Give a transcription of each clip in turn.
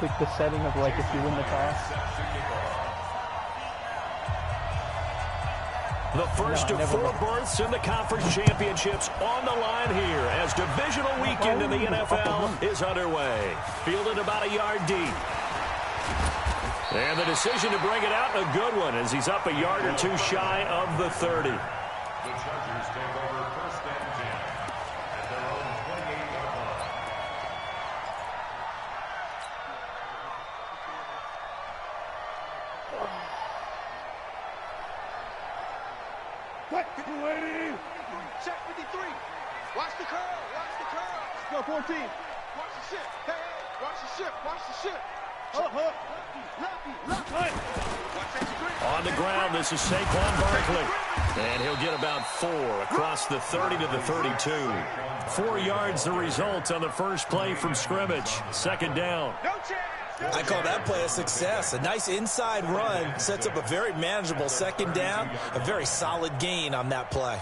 like the setting of like if you win the toss. The first of 4 berths in the conference championships on the line here as divisional weekend in the NFL is underway. Fielded about a yard deep. And the decision to bring it out, a good one, as he's up a yard or 2 shy of the 30. The Chargers take over first and 10 at their own 28-yard line. What? Lady! Check 53. Watch the curl. Watch the curl. Go 14. Watch the ship. Hey, hey. Watch the ship. Watch the ship. On the ground, this is Saquon Barkley. And he'll get about 4 across the 30 to the 32. 4 yards the result on the first play from scrimmage. Second down. I call that play a success. A nice inside run sets up a very manageable second down. A very solid gain on that play.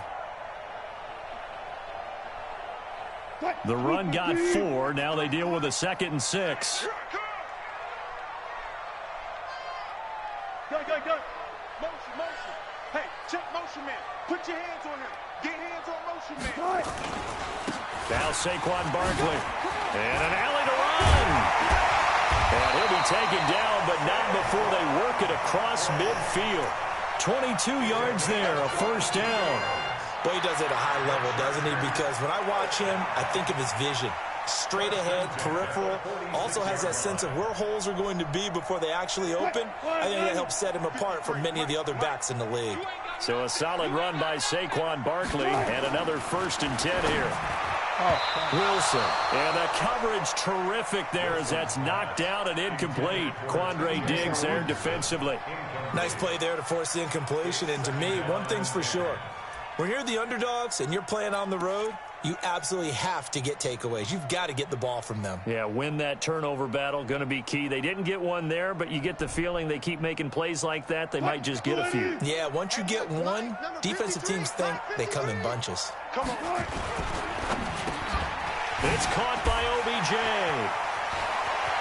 The run got 4. Now they deal with a 2nd and 6. Go. Motion, motion. Hey, check motion man. Put your hands on him. Get hands on motion man. Now Saquon Barkley. And an alley to run. And he'll be taken down, but not before they work it across midfield. 22 yards there, a first down. Well, he does it at a high level, doesn't he? Because when I watch him, I think of his vision. Straight ahead, peripheral, also has that sense of where holes are going to be before they actually open. I think that helps set him apart from many of the other backs in the league. So a solid run by Saquon Barkley and another 1st and 10 here. Wilson, and the coverage terrific there as that's knocked down and incomplete. Quandre Diggs there defensively. Nice play there to force the incompletion, and to me, one thing's for sure. When you're the underdogs and you're playing on the road, you absolutely have to get takeaways. You've got to get the ball from them. Yeah, win that turnover battle, going to be key. They didn't get one there, but you get the feeling they keep making plays like that, they might just get a few. Yeah, once you get one, defensive teams think they come in bunches. Come on. It's caught by OBJ.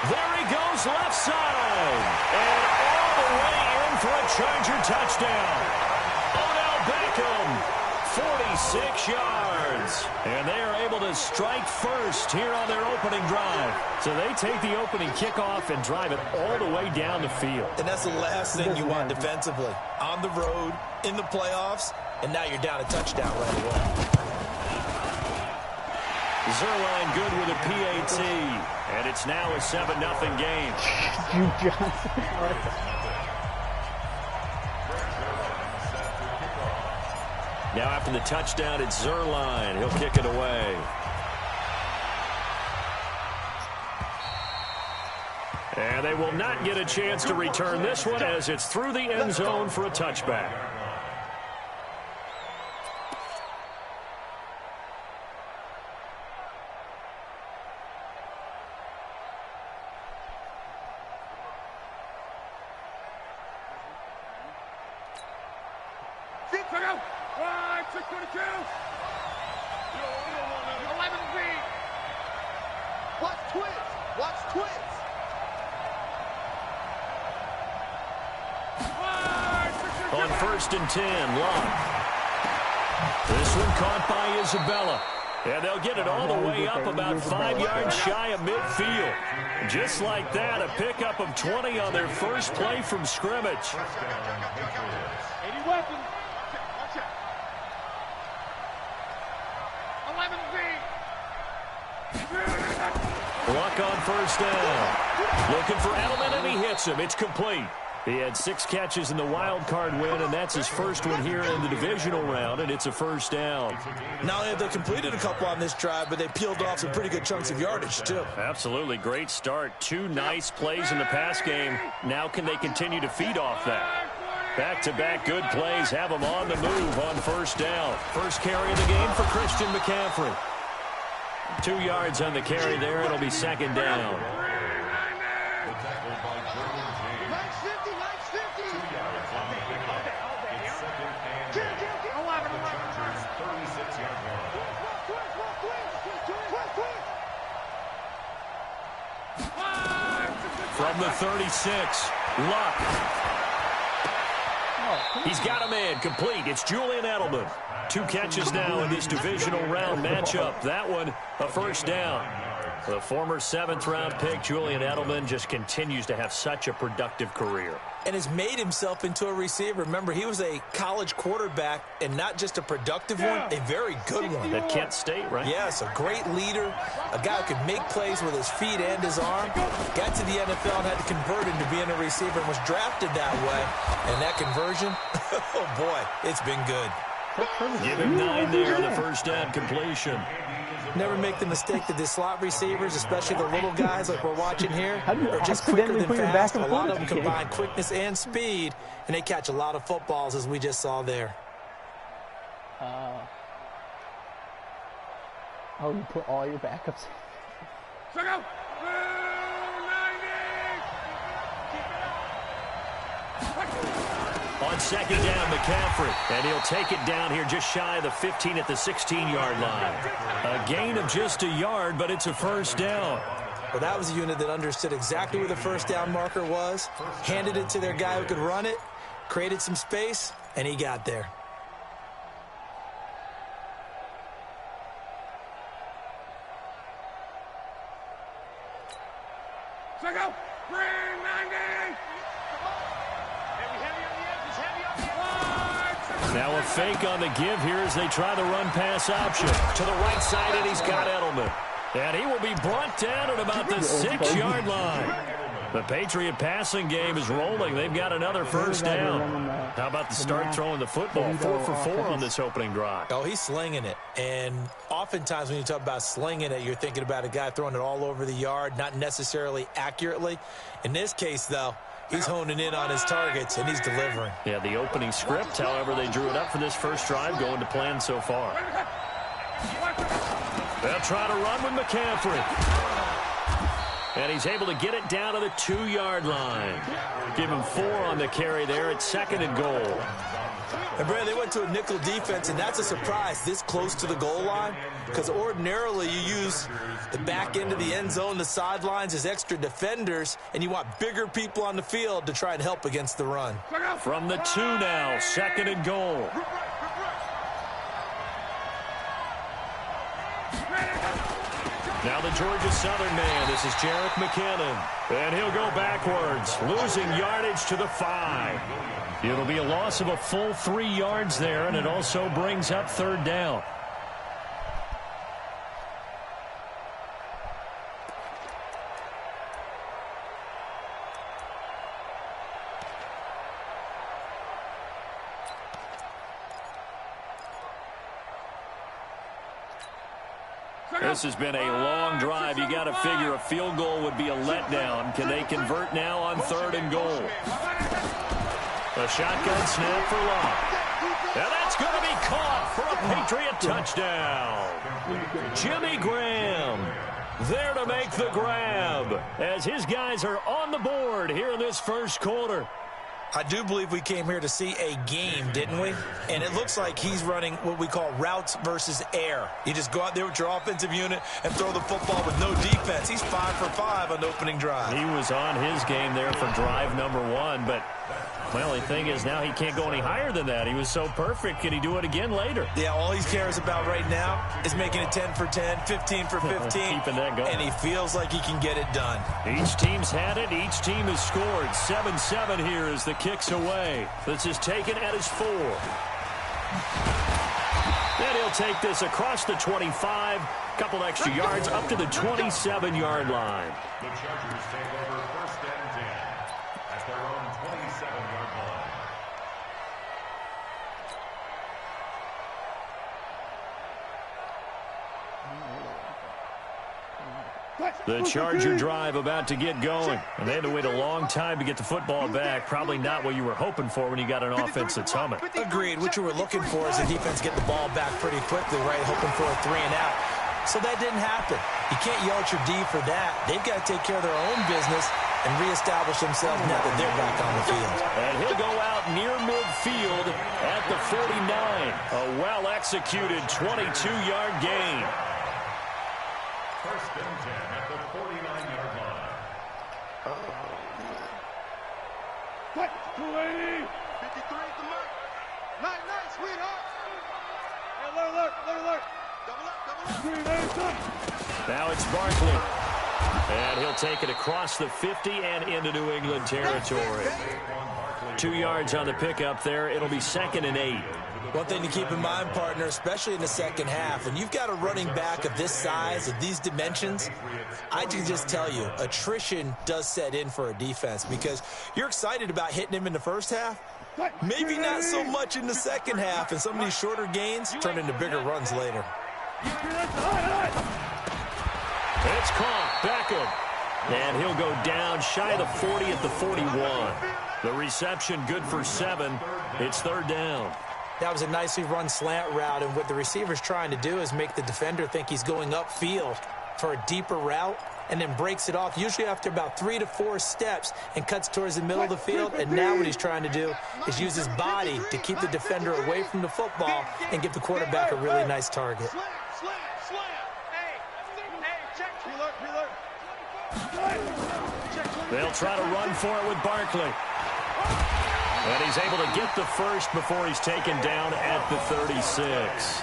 There he goes left side. And all the way in for a Charger touchdown. Odell Beckham. 46 yards. And they are able to strike first here on their opening drive. So they take the opening kickoff and drive it all the way down the field. And that's the last thing you want defensively. On the road, in the playoffs, and now you're down a touchdown right away. Zerline good with a PAT. And it's now a 7-0 game. Juke Johnson. Now after the touchdown, it's Zerline. He'll kick it away. And they will not get a chance to return this one as it's through the end zone for a touchback. On 1st and 10, Locke. This one caught by Isabella. And they'll get it all the way up about 5 yards shy of midfield. Just like that, a pickup of 20 on their first play from scrimmage. Any weapons? Watch out. 11 Luck on first down. Looking for Edelman, and he hits him. It's complete. He had 6 catches in the wild card win, and that's his first one here in the divisional round, and it's a first down. Not only have they completed a couple on this drive, but they peeled off some pretty good chunks of yardage, too. Absolutely. Great start. 2 nice plays in the pass game. Now can they continue to feed off that? Back-to-back good plays have them on the move on first down. First carry of the game for Christian McCaffrey. 2 yards on the carry there. It'll be 2nd down. from the 36. Luck. He's got a man complete. It's Julian Edelman. 2 catches now in this divisional round matchup. That one, a first down. The former 7th-round pick, Julian Edelman, just continues to have such a productive career. And has made himself into a receiver. Remember, he was a college quarterback, and not just a productive one, a very good one. At Kent State, right? Yes, a great leader, a guy who could make plays with his feet and his arm. Got to the NFL and had to convert into being a receiver and was drafted that way. And that conversion, oh boy, it's been good. Give him 9 there on the first down completion. Never make the mistake that the slot receivers, especially the little guys like we're watching here, you are just quicker accidentally than put your fast. back A and lot of forth them game? combine quickness and speed, and they catch a lot of footballs, as we just saw there. Oh, you put all your backups. Check out. On second down, McCaffrey, and he'll take it down here just shy of the 15 at the 16-yard line. A gain of just a yard, but it's a first down. Well, that was a unit that understood exactly where the first down marker was, handed it to their guy who could run it, created some space, and he got there. Check out. Bring 90. Now a fake on the give here as they try the run-pass option. To the right side, and he's got Edelman. And he will be brought down at about the 6-yard line. The Patriot passing game is rolling. They've got another first down. How about the start throwing the football? 4 for 4 on this opening drive. Oh, he's slinging it. And oftentimes when you talk about slinging it, you're thinking about a guy throwing it all over the yard, not necessarily accurately. In this case, though, he's honing in on his targets, and he's delivering. Yeah, the opening script, however, they drew it up for this first drive, going to plan so far. They'll try to run with McCaffrey. And he's able to get it down to the 2-yard line. Give him 4 on the carry there at 2nd and goal. And, Brad, they went to a nickel defense, and that's a surprise this close to the goal line, because ordinarily you use the back end of the end zone, the sidelines as extra defenders, and you want bigger people on the field to try and help against the run. From the 2 now, 2nd and goal. Now the Georgia Southern man. This is Jerick McKinnon. And he'll go backwards, losing yardage to the 5. It'll be a loss of a full 3 yards there, and it also brings up 3rd down. This has been a long drive. You got to figure a field goal would be a letdown. Can they convert now on 3rd and goal? A shotgun snap for Locke. And that's going to be caught for a Patriot touchdown. Jimmy Graham there to make the grab as his guys are on the board here in this first quarter. I do believe we came here to see a game, didn't we? And it looks like he's running what we call routes versus air. You just go out there with your offensive unit and throw the football with no defense. He's 5 for 5 on the opening drive. He was on his game there for drive number 1, but well, the thing is now he can't go any higher than that. He was so perfect. Can he do it again later? Yeah, all he cares about right now is making it 10 for 10, 15 for 15. Keeping that going. And he feels like he can get it done. Each team's had it. Each team has scored. 7-7 here as the kick's away. This is taken at his 4. Then he'll take this across the 25. Couple extra yards up to the 27-yard line. The Chargers take over 1st and 10 at their own 27-yard line. The Charger drive about to get going. And they had to wait a long time to get the football back. Probably not what you were hoping for when you got an offense that's humming. Agreed. What you were looking for is the defense get the ball back pretty quickly, right? Hoping for a 3 and out. So that didn't happen. You can't yell at your D for that. They've got to take care of their own business and reestablish themselves now that they're back on the field. And he'll go out near midfield at the 49. A well-executed 22-yard gain. 1st and 10 at the 49-yard line. What? 280. 53 at the mark. Nice, sweetheart. Hey, alert. Double up. Now it's Barkley. And he'll take it across the 50 and into New England territory. 2 yards on the pickup there. It'll be 2nd and 8. One thing to keep in mind, partner, especially in the second half, when you've got a running back of this size, of these dimensions, I can just tell you, attrition does set in for a defense because you're excited about hitting him in the first half. Maybe not so much in the second half, and some of these shorter gains turn into bigger runs later. It's caught. Beckham. And he'll go down shy of the 40 at the 41. The reception good for 7. It's 3rd down. That was a nicely run slant route, and what the receiver's trying to do is make the defender think he's going upfield for a deeper route and then breaks it off, usually after about 3 to 4 steps, and cuts towards the middle of the field. And now what he's trying to do is use his body to keep the defender away from the football and give the quarterback a really nice target. Slam. They'll try to run for it with Barkley. And he's able to get the first before he's taken down at the 36.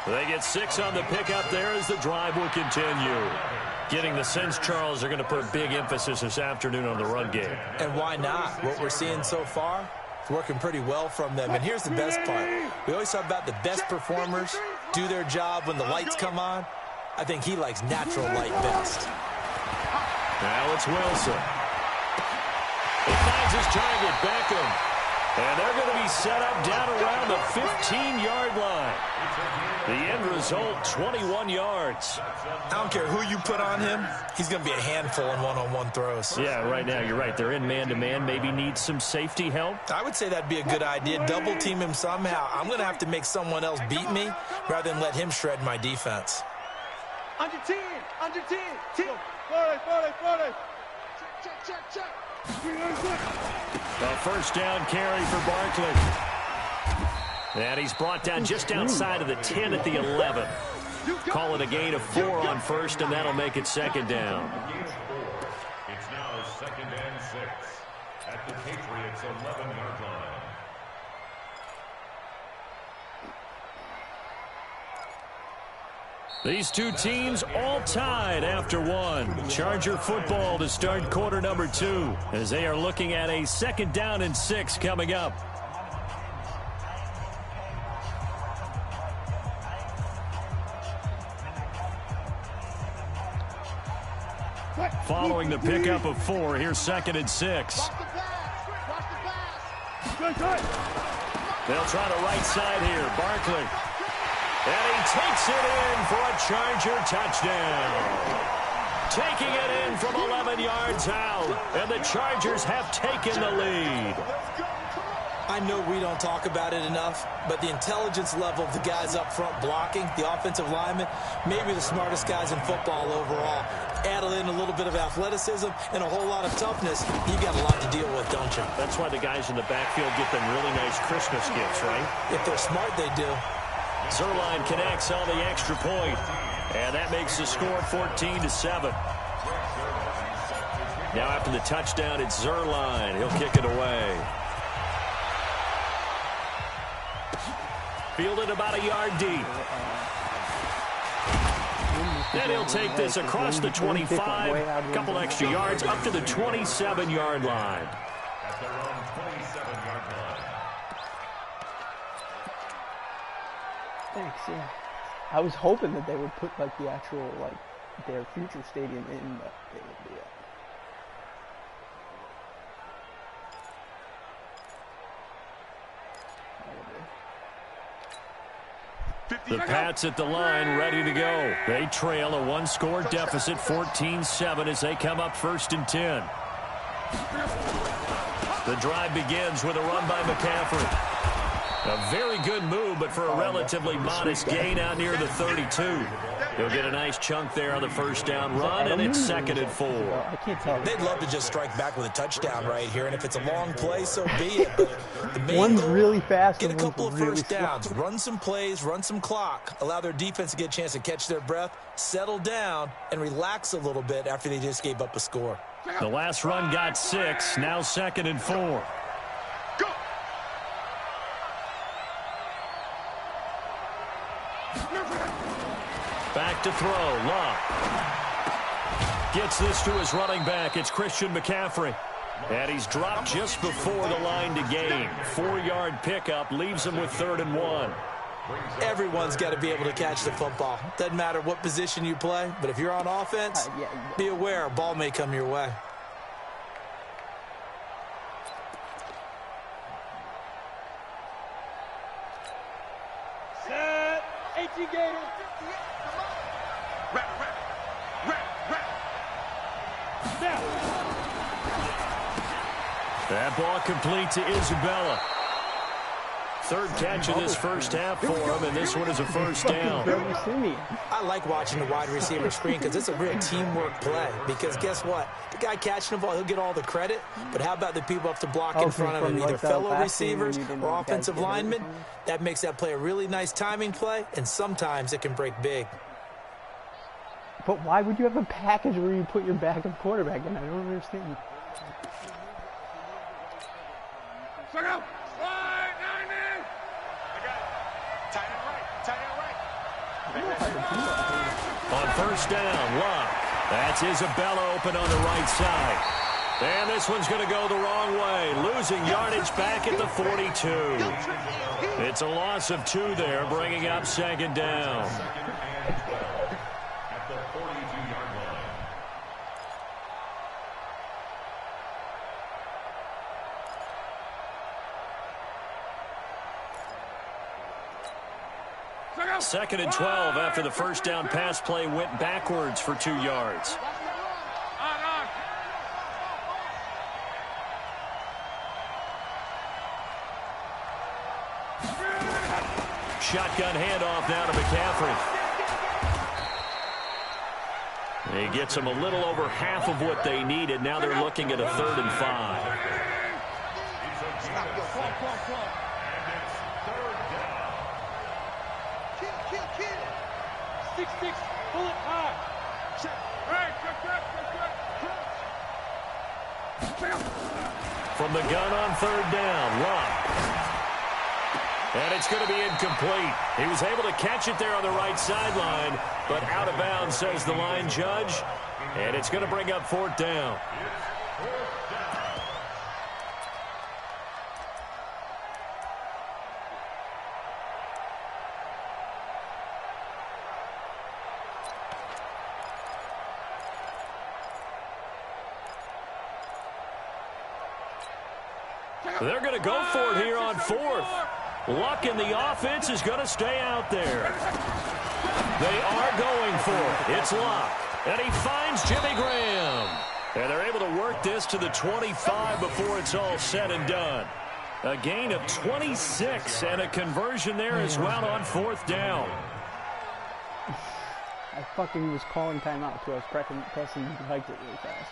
They get 6 on the pickup there as the drive will continue. Getting the sense, Charles, they're going to put a big emphasis this afternoon on the run game. And why not? What we're seeing so far is working pretty well from them. And here's the best part. We always talk about the best performers do their job when the lights come on. I think he likes natural light best. Now it's Wilson. He finds his target, Beckham. And they're going to be set up down around the 15-yard line. The end result, 21 yards. I don't care who you put on him. He's going to be a handful in one-on-one throws. Yeah, right now, you're right. They're in man-to-man. Maybe needs some safety help. I would say that'd be a good idea. Double team him somehow. I'm going to have to make someone else beat me rather than let him shred my defense. Under 10. 40. Check. A first down carry for Barkley. And he's brought down just outside of the 10 at the 11. Call it a gain of 4 on first, and that'll make it 2nd down. It's now 2nd and 6 at the Patriots' 11-yard line. These two teams all tied after 1. Charger football to start quarter number 2 as they are looking at a 2nd down and 6 coming up. Following the pickup of 4, here's 2nd and 6. They'll try the right side here. Barkley. And he takes it in for a Charger touchdown. Taking it in from 11 yards out. And the Chargers have taken the lead. I know we don't talk about it enough, but the intelligence level of the guys up front blocking, the offensive linemen, maybe the smartest guys in football overall. Add in a little bit of athleticism and a whole lot of toughness, you got a lot to deal with, don't you? That's why the guys in the backfield get them really nice Christmas gifts, right? If they're smart, they do. Zerline connects on the extra point, and that makes the score 14-7. Now after the touchdown, it's Zerline. He'll kick it away. Fielded about a yard deep. Then he'll take this across the 25, a couple extra yards up to the 27-yard line. At their own 27-yard line. Thanks, yeah. I was hoping that they would put, like, the actual, like, their future stadium in the The Pats at the line, ready to go. They trail a 1-score deficit, 14-7, as they come up 1st and 10. The drive begins with a run by McCaffrey. A very good move, but for a relatively modest gain out near the 32. He'll get a nice chunk there on the first down run, and it's 2nd and 4. I can't tell. They'd love to just strike back with a touchdown right here, and if it's a long play, so be it. But the main One's goal, really fast. get a and couple of one's really first downs, slow. run some plays, run some clock, allow their defense to get a chance to catch their breath, settle down, and relax a little bit after they just gave up a score. The last run got 6. Now 2nd and 4. Go. Back to throw. Luck. Gets this to his running back. It's Christian McCaffrey. And he's dropped just before the line to gain. 4-yard pickup leaves him with 3rd and 1. Everyone's got to be able to catch the football. Doesn't matter what position you play, but if you're on offense, be aware a ball may come your way. Set. 18 Gators. Rap. Now. That ball complete to Isabella. 3rd catch of this first half for him, and this one is a first down. I like watching the wide receiver screen because it's a real teamwork play. Because guess what? The guy catching the ball, he'll get all the credit. But how about the people have to block in front of him, either fellow receivers or offensive linemen? That makes that play a really nice timing play, and sometimes it can break big. But why would you have a package where you put your backup quarterback in? I don't understand. Check out. Slide 90. I got it. Tight end right. On first down, Luck. That's Isabella open on the right side. And this one's going to go the wrong way. Losing yardage back at the 42. It's a loss of 2 there, bringing up 2nd down. At the 42-yard line. Check out. 2nd and 12 after the first down pass play went backwards for 2 yards. On. Shotgun handoff now to McCaffrey. He gets them a little over half of what they needed. Now they're looking at a 3rd and 5. Kill. 6-6. Pull it high. Right. From the gun on 3rd down, Luck. And it's going to be incomplete. He was able to catch it there on the right sideline, but out of bounds, says the line judge. And it's going to bring up 4th down. They're going to go for it here on 4th. Luck in the offense is going to stay out there. They are going for it. It's Luck. And he finds Jimmy Graham. And they're able to work this to the 25 before it's all said and done. A gain of 26 and a conversion there as well on 4th down. I fucking was calling timeout too. I was pressing hiked it really fast.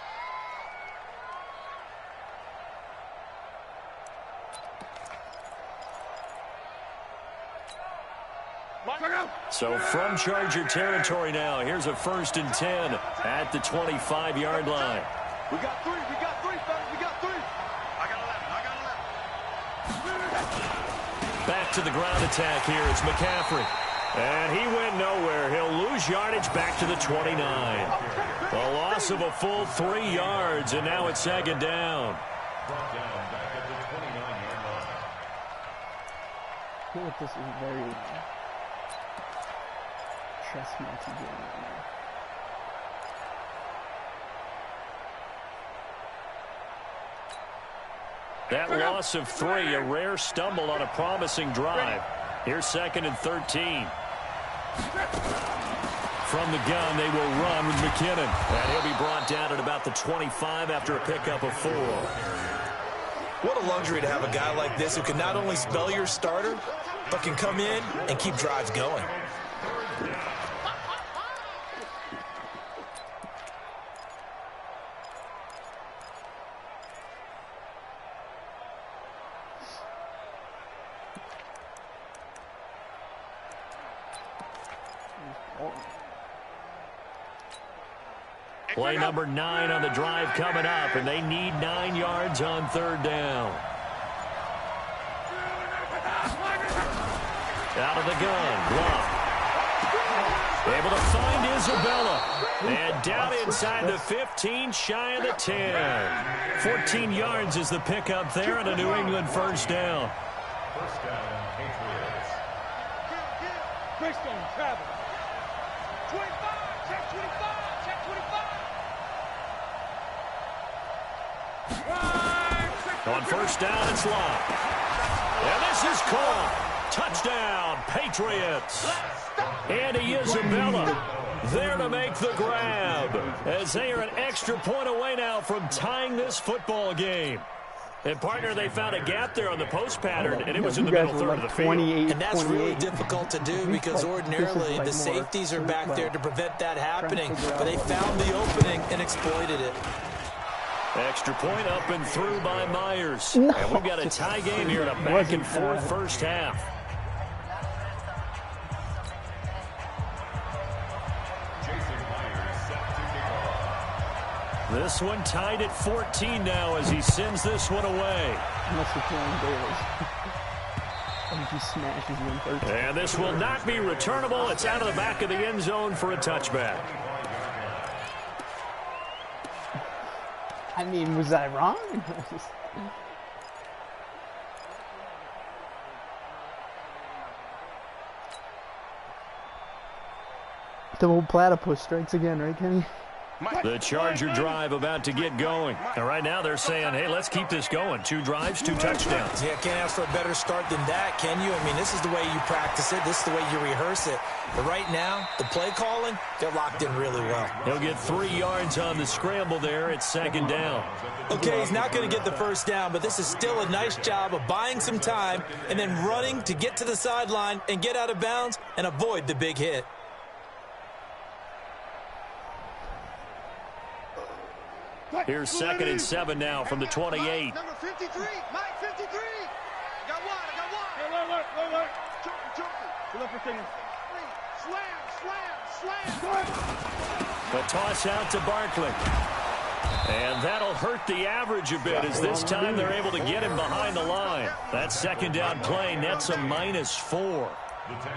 So from Charger territory now, here's a 1st and 10 at the 25-yard line. We got 3, fellas. We got 3. I got 11. Back to the ground attack here. It's McCaffrey. And he went nowhere. He'll lose yardage back to the 29. A loss of a full 3 yards, and now it's 2nd down. Brought down back at the 29-yard line. I feel like this is very chestnutty game right now. That loss of 3, a rare stumble on a promising drive. Here's 2nd and 13. From the gun, they will run with McKinnon. And he'll be brought down at about the 25 after a pickup of 4. What a luxury to have a guy like this who can not only spell your starter, but can come in and keep drives going. Play number 9 on the drive coming up, and they need 9 yards on third down. Out of the gun, Love. Able to find Isabella. And down inside the 15, shy of the 10. 14 yards is the pickup there on a New England first down. First down, Patriots. Greystone, travel. 25, check 25, check 25. On first down, it's Love. And this is caught. Touchdown, Patriots. Andy Isabella there to make the grab as they are an extra point away now from tying this football game. And, partner, they found a gap there on the post pattern, and it was in the middle third of the field. And that's really difficult to do because ordinarily the safeties are back there to prevent that happening. But they found the opening and exploited it. Extra point up and through by Myers. And we've got a tie game here in a back-and-forth first half. This one tied at 14 now as he sends this one away. Unless you're playing Davis. And he smashes you in 13. And this will not be returnable. It's out of the back of the end zone for a touchback. I mean, was I wrong? The old platypus strikes again, right, Kenny? The Charger drive about to get going. And right now they're saying, hey, let's keep this going. 2 drives, 2 touchdowns. Yeah, can't ask for a better start than that, can you? I mean, this is the way you practice it. This is the way you rehearse it. But right now, the play calling, they're locked in really well. He'll get 3 yards on the scramble there. It's second down. Okay, he's not going to get the first down, but this is still a nice job of buying some time and then running to get to the sideline and get out of bounds and avoid the big hit. Here's 2nd and 7 now from the 28. Number 53, Mike 53. I got one. Alert. Joker. Pull up your finger. Slam. The toss out to Barkley. And that'll hurt the average a bit as this time they're able to get him behind the line. That second down play nets a -4.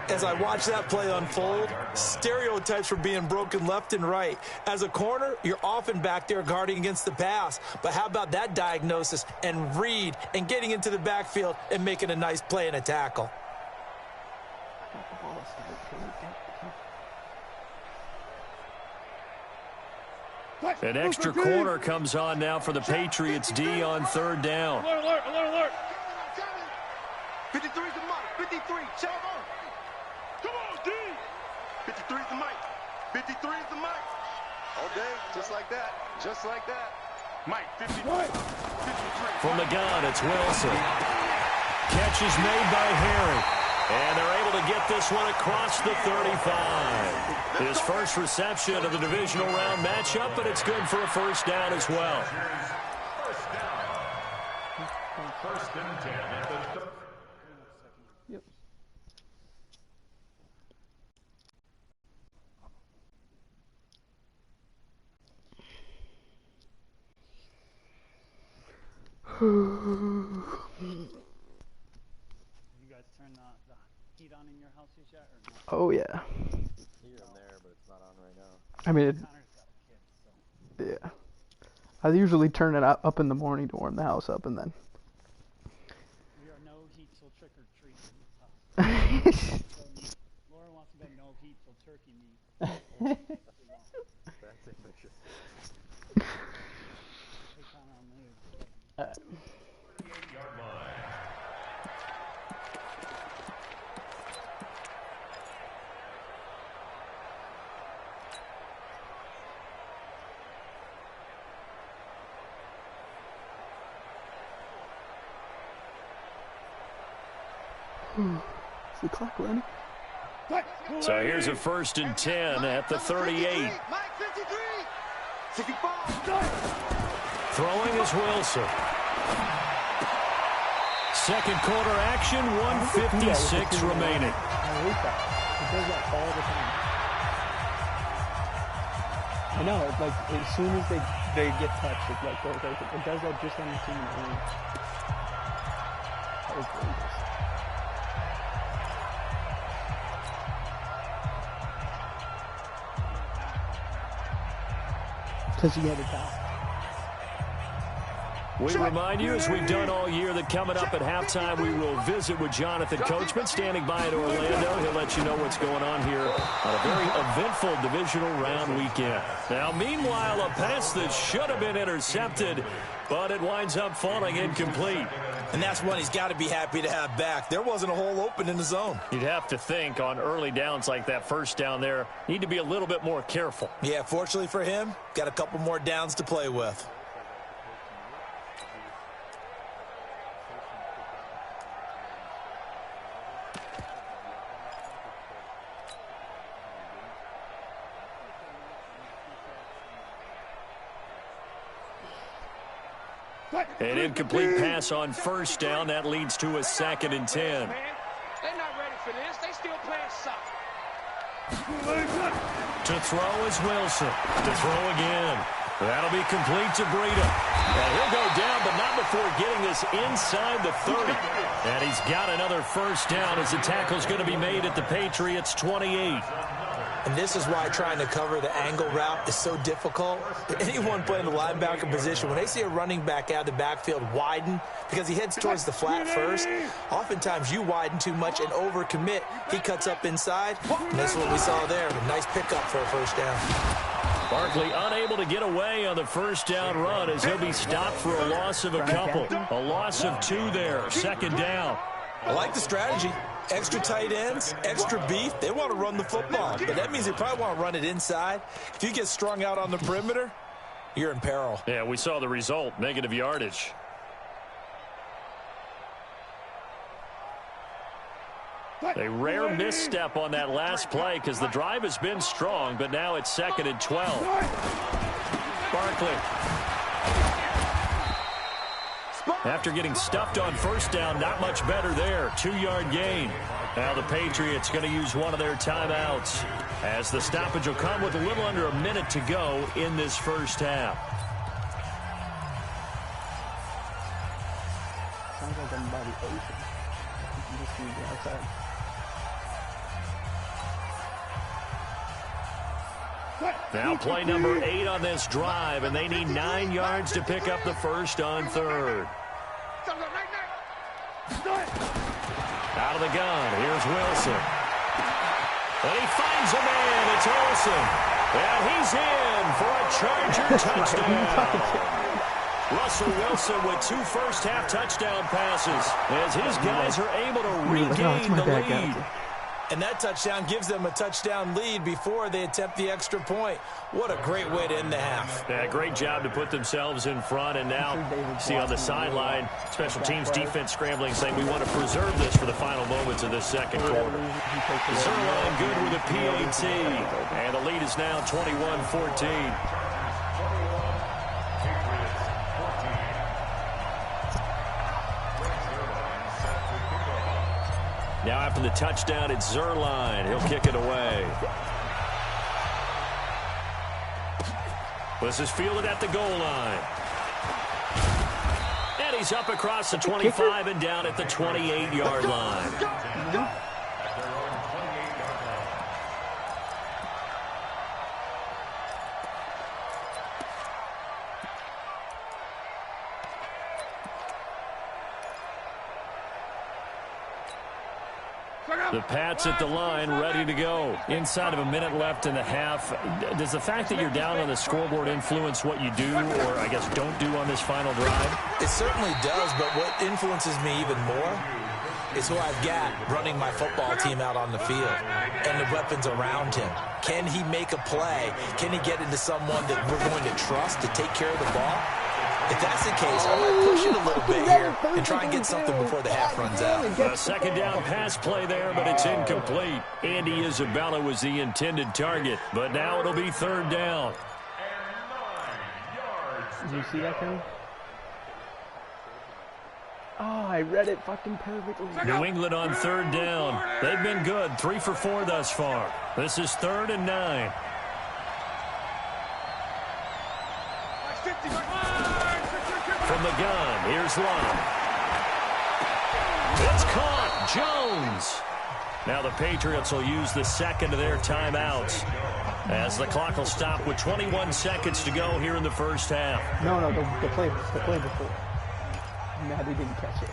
As I watch that play unfold, stereotypes were being broken left and right. As a corner, you're often back there guarding against the pass. But how about that diagnosis and read and getting into the backfield and making a nice play and a tackle? An extra corner comes on now for the Patriots D on third down. Alert. 53's the Mike. 53, check on. Come on, D. 53's the Mike. 53's the Mike. All day, just like that. Mike, 53. From the gun, it's Wilson. Catch is made by Harry. And they're able to get this one across the 35. His first reception of the divisional round matchup, but it's good for a first down as well. First and 10 at the Yep. Heat on in your house yet or not? Oh, yeah. Here and there, but it's not on right now. I mean, Connor's got a kid, so. yeah. I usually turn it up in the morning to warm the house up, and then. We are no heat till trick or treat. So Laura wants to go no heat till turkey meat. That's ambitious. Hey, Connor, I'll move. yard line. Is the clock running? So here's a 1st and 10 at the 38. Mike 53. 65. Throwing is Wilson. Second quarter action, 1:56 remaining. I hate that. He does that all the time. I know, it's like as soon as they get touched, it like goes open. It does that just on the 2-minute range. That was dangerous. Because you had a top. We remind you, as we've done all year, that coming up at halftime, we will visit with Jonathan Coachman, standing by in Orlando. He'll let you know what's going on here on a very eventful divisional round weekend. Now, meanwhile, a pass that should have been intercepted, but it winds up falling incomplete. And that's one he's got to be happy to have back. There wasn't a hole open in the zone. You'd have to think on early downs like that first down there, need to be a little bit more careful. Yeah, fortunately for him, got a couple more downs to play with. An incomplete pass on first down. That leads to a 2nd and 10. They're not ready for this. They still playing soccer. To throw is Wilson. To throw again. That'll be complete to Breida. And he'll go down, but not before getting this inside the 30. And he's got another first down as the tackle's going to be made at the Patriots' 28. And this is why trying to cover the angle route is so difficult. Anyone playing the linebacker position, when they see a running back out of the backfield widen, because he heads towards the flat first, oftentimes you widen too much and overcommit. He cuts up inside, and that's what we saw there. A nice pickup for a first down. Barkley unable to get away on the first down run as he'll be stopped for a loss of a couple. A loss of 2 there, 2nd down. I like the strategy. Extra tight ends, extra beef. They want to run the football, but that means they probably want to run it inside. If you get strung out on the perimeter, you're in peril. Yeah, we saw the result, negative yardage. A rare misstep on that last play because the drive has been strong, but now it's 2nd and 12. Barkley. After getting stuffed on first down, not much better there. 2-yard gain. Now the Patriots going to use one of their timeouts as the stoppage will come with a little under a minute to go in this first half. Sounds like I'm by the ocean. I'm just gonna be outside. Now play number 8 on this drive, and they need 9 yards to pick up the first on 3rd. Out of the gun, here's Wilson. And he finds a man, it's Olsen. And he's in for a Charger touchdown. Russell Wilson with 2 first-half touchdown passes as his guys are able to regain the lead. And that touchdown gives them a touchdown lead before they attempt the extra point. What a great way to end the half. Yeah, great job to put themselves in front. And now, see on the sideline, special teams defense scrambling, saying we want to preserve this for the final moments of this second quarter. Zerline good with a PAT. And the lead is now 21-14. Now after the touchdown, it's Zerline. He'll kick it away. This is fielded at the goal line. And he's up across the 25 and down at the 28-yard line. The Pats at the line, ready to go. Inside of a minute left in the half. Does the fact that you're down on the scoreboard influence what you do, or I guess don't do on this final drive? It certainly does, but what influences me even more is who I've got running my football team out on the field and the weapons around him. Can he make a play? Can he get into someone that we're going to trust to take care of the ball? If that's the case, I might push it a little bit here and try and get something before the half runs out. A second down pass play there, but it's incomplete. Andy Isabella was the intended target, but now it'll be 3rd down. Did you see that coming? Oh, I read it fucking perfectly. New England on 3rd down. They've been good, 3 for 4 thus far. This is 3rd and 9. the gun. Here's Love. It's caught. Jones. Now the Patriots will use the second of their timeouts as the clock will stop with 21 seconds to go here in the first half. No, the play before. Nah, they didn't catch it.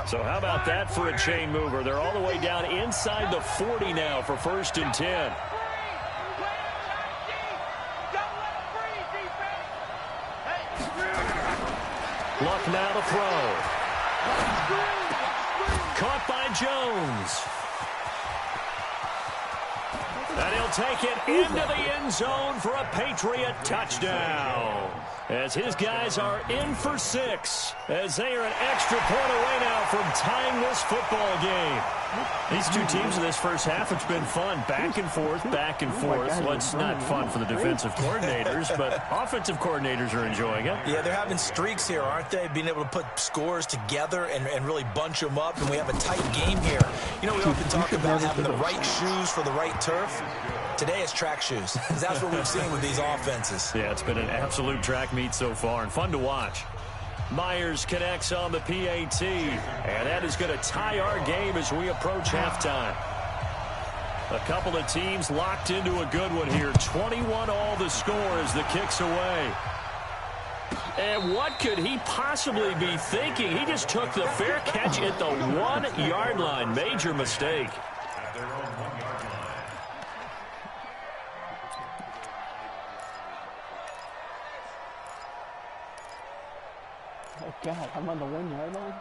So how about that for a chain mover? They're all the way down inside the 40 now for 1st and 10. Luck now to throw. Caught by Jones. And he'll take it into the end zone for a Patriot touchdown. As his guys are in for 6, as they are an extra point away now from tying this football game. These two teams in this first half, it's been fun. Back and forth, back and forth. Well, it's not fun for the defensive coordinators, but offensive coordinators are enjoying it. Yeah, they're having streaks here, aren't they? Being able to put scores together and really bunch them up, and we have a tight game here. You know, we often talk about having the right shoes for the right turf. Today it's track shoes. That's what we've seen with these offenses. Yeah, it's been an absolute track meet so far and fun to watch. Myers connects on the PAT, and that is going to tie our game as we approach halftime. A couple of teams locked into a good one here. 21 all the score as the kick's away. And what could he possibly be thinking? He just took the fair catch at the 1-yard line. Major mistake. At their own 1-yard line. Oh, God, I'm on the 1-yard line?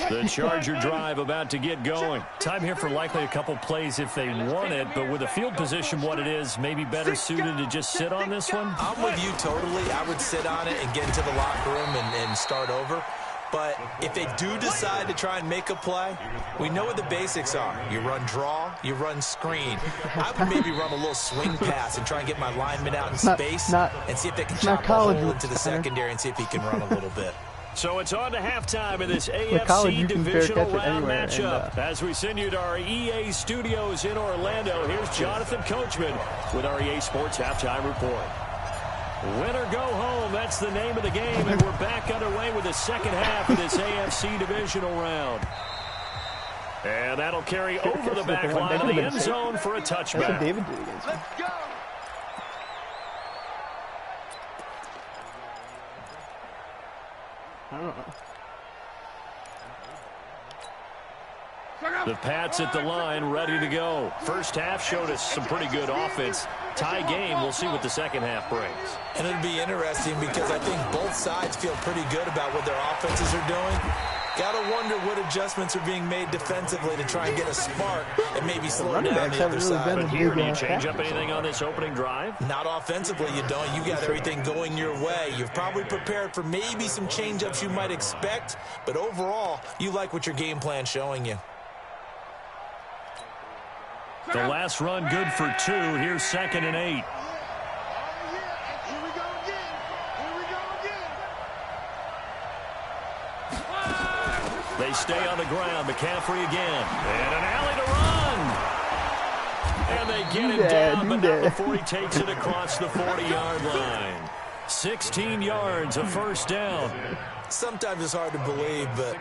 The Charger drive about to get going. Time here for likely a couple plays if they want it, but with the field position what it is, maybe better suited to just sit on this one? I'm with you totally. I would sit on it and get into the locker room and start over. But if they do decide to try and make a play, we know what the basics are. You run draw, you run screen. I would maybe run a little swing pass and try and get my lineman out in space and see if they can chop a hole into the secondary and see if he can run a little bit. So it's on to halftime in this AFC divisional round matchup. As we send you to our EA studios in Orlando, here's Jonathan Coachman with our EA Sports Halftime Report. Win or go home, that's the name of the game, and we're back underway with the second half of this AFC divisional round. And that'll carry over the back line of the end zone for a touchback. That's what David did against me. Let's go. I don't know. The Pats at the line, ready to go. First half showed us some pretty good offense. Tie game, we'll see what the second half brings. And it'll be interesting because I think both sides feel pretty good about what their offenses are doing. Got to wonder what adjustments are being made defensively to try and get a spark and maybe slow down the other side. But here, do you change up anything on this opening drive? Not offensively, you don't. You got everything going your way. You've probably prepared for maybe some change-ups you might expect, but overall, you like what your game plan's showing you. The last run good for 2. Here's 2nd and 8. Here we go again. Here we go again. They stay on the ground. McCaffrey again. And an alley to run. And they get him down, but not before he takes it across the 40-yard line. 16 yards, a first down. Sometimes it's hard to believe, but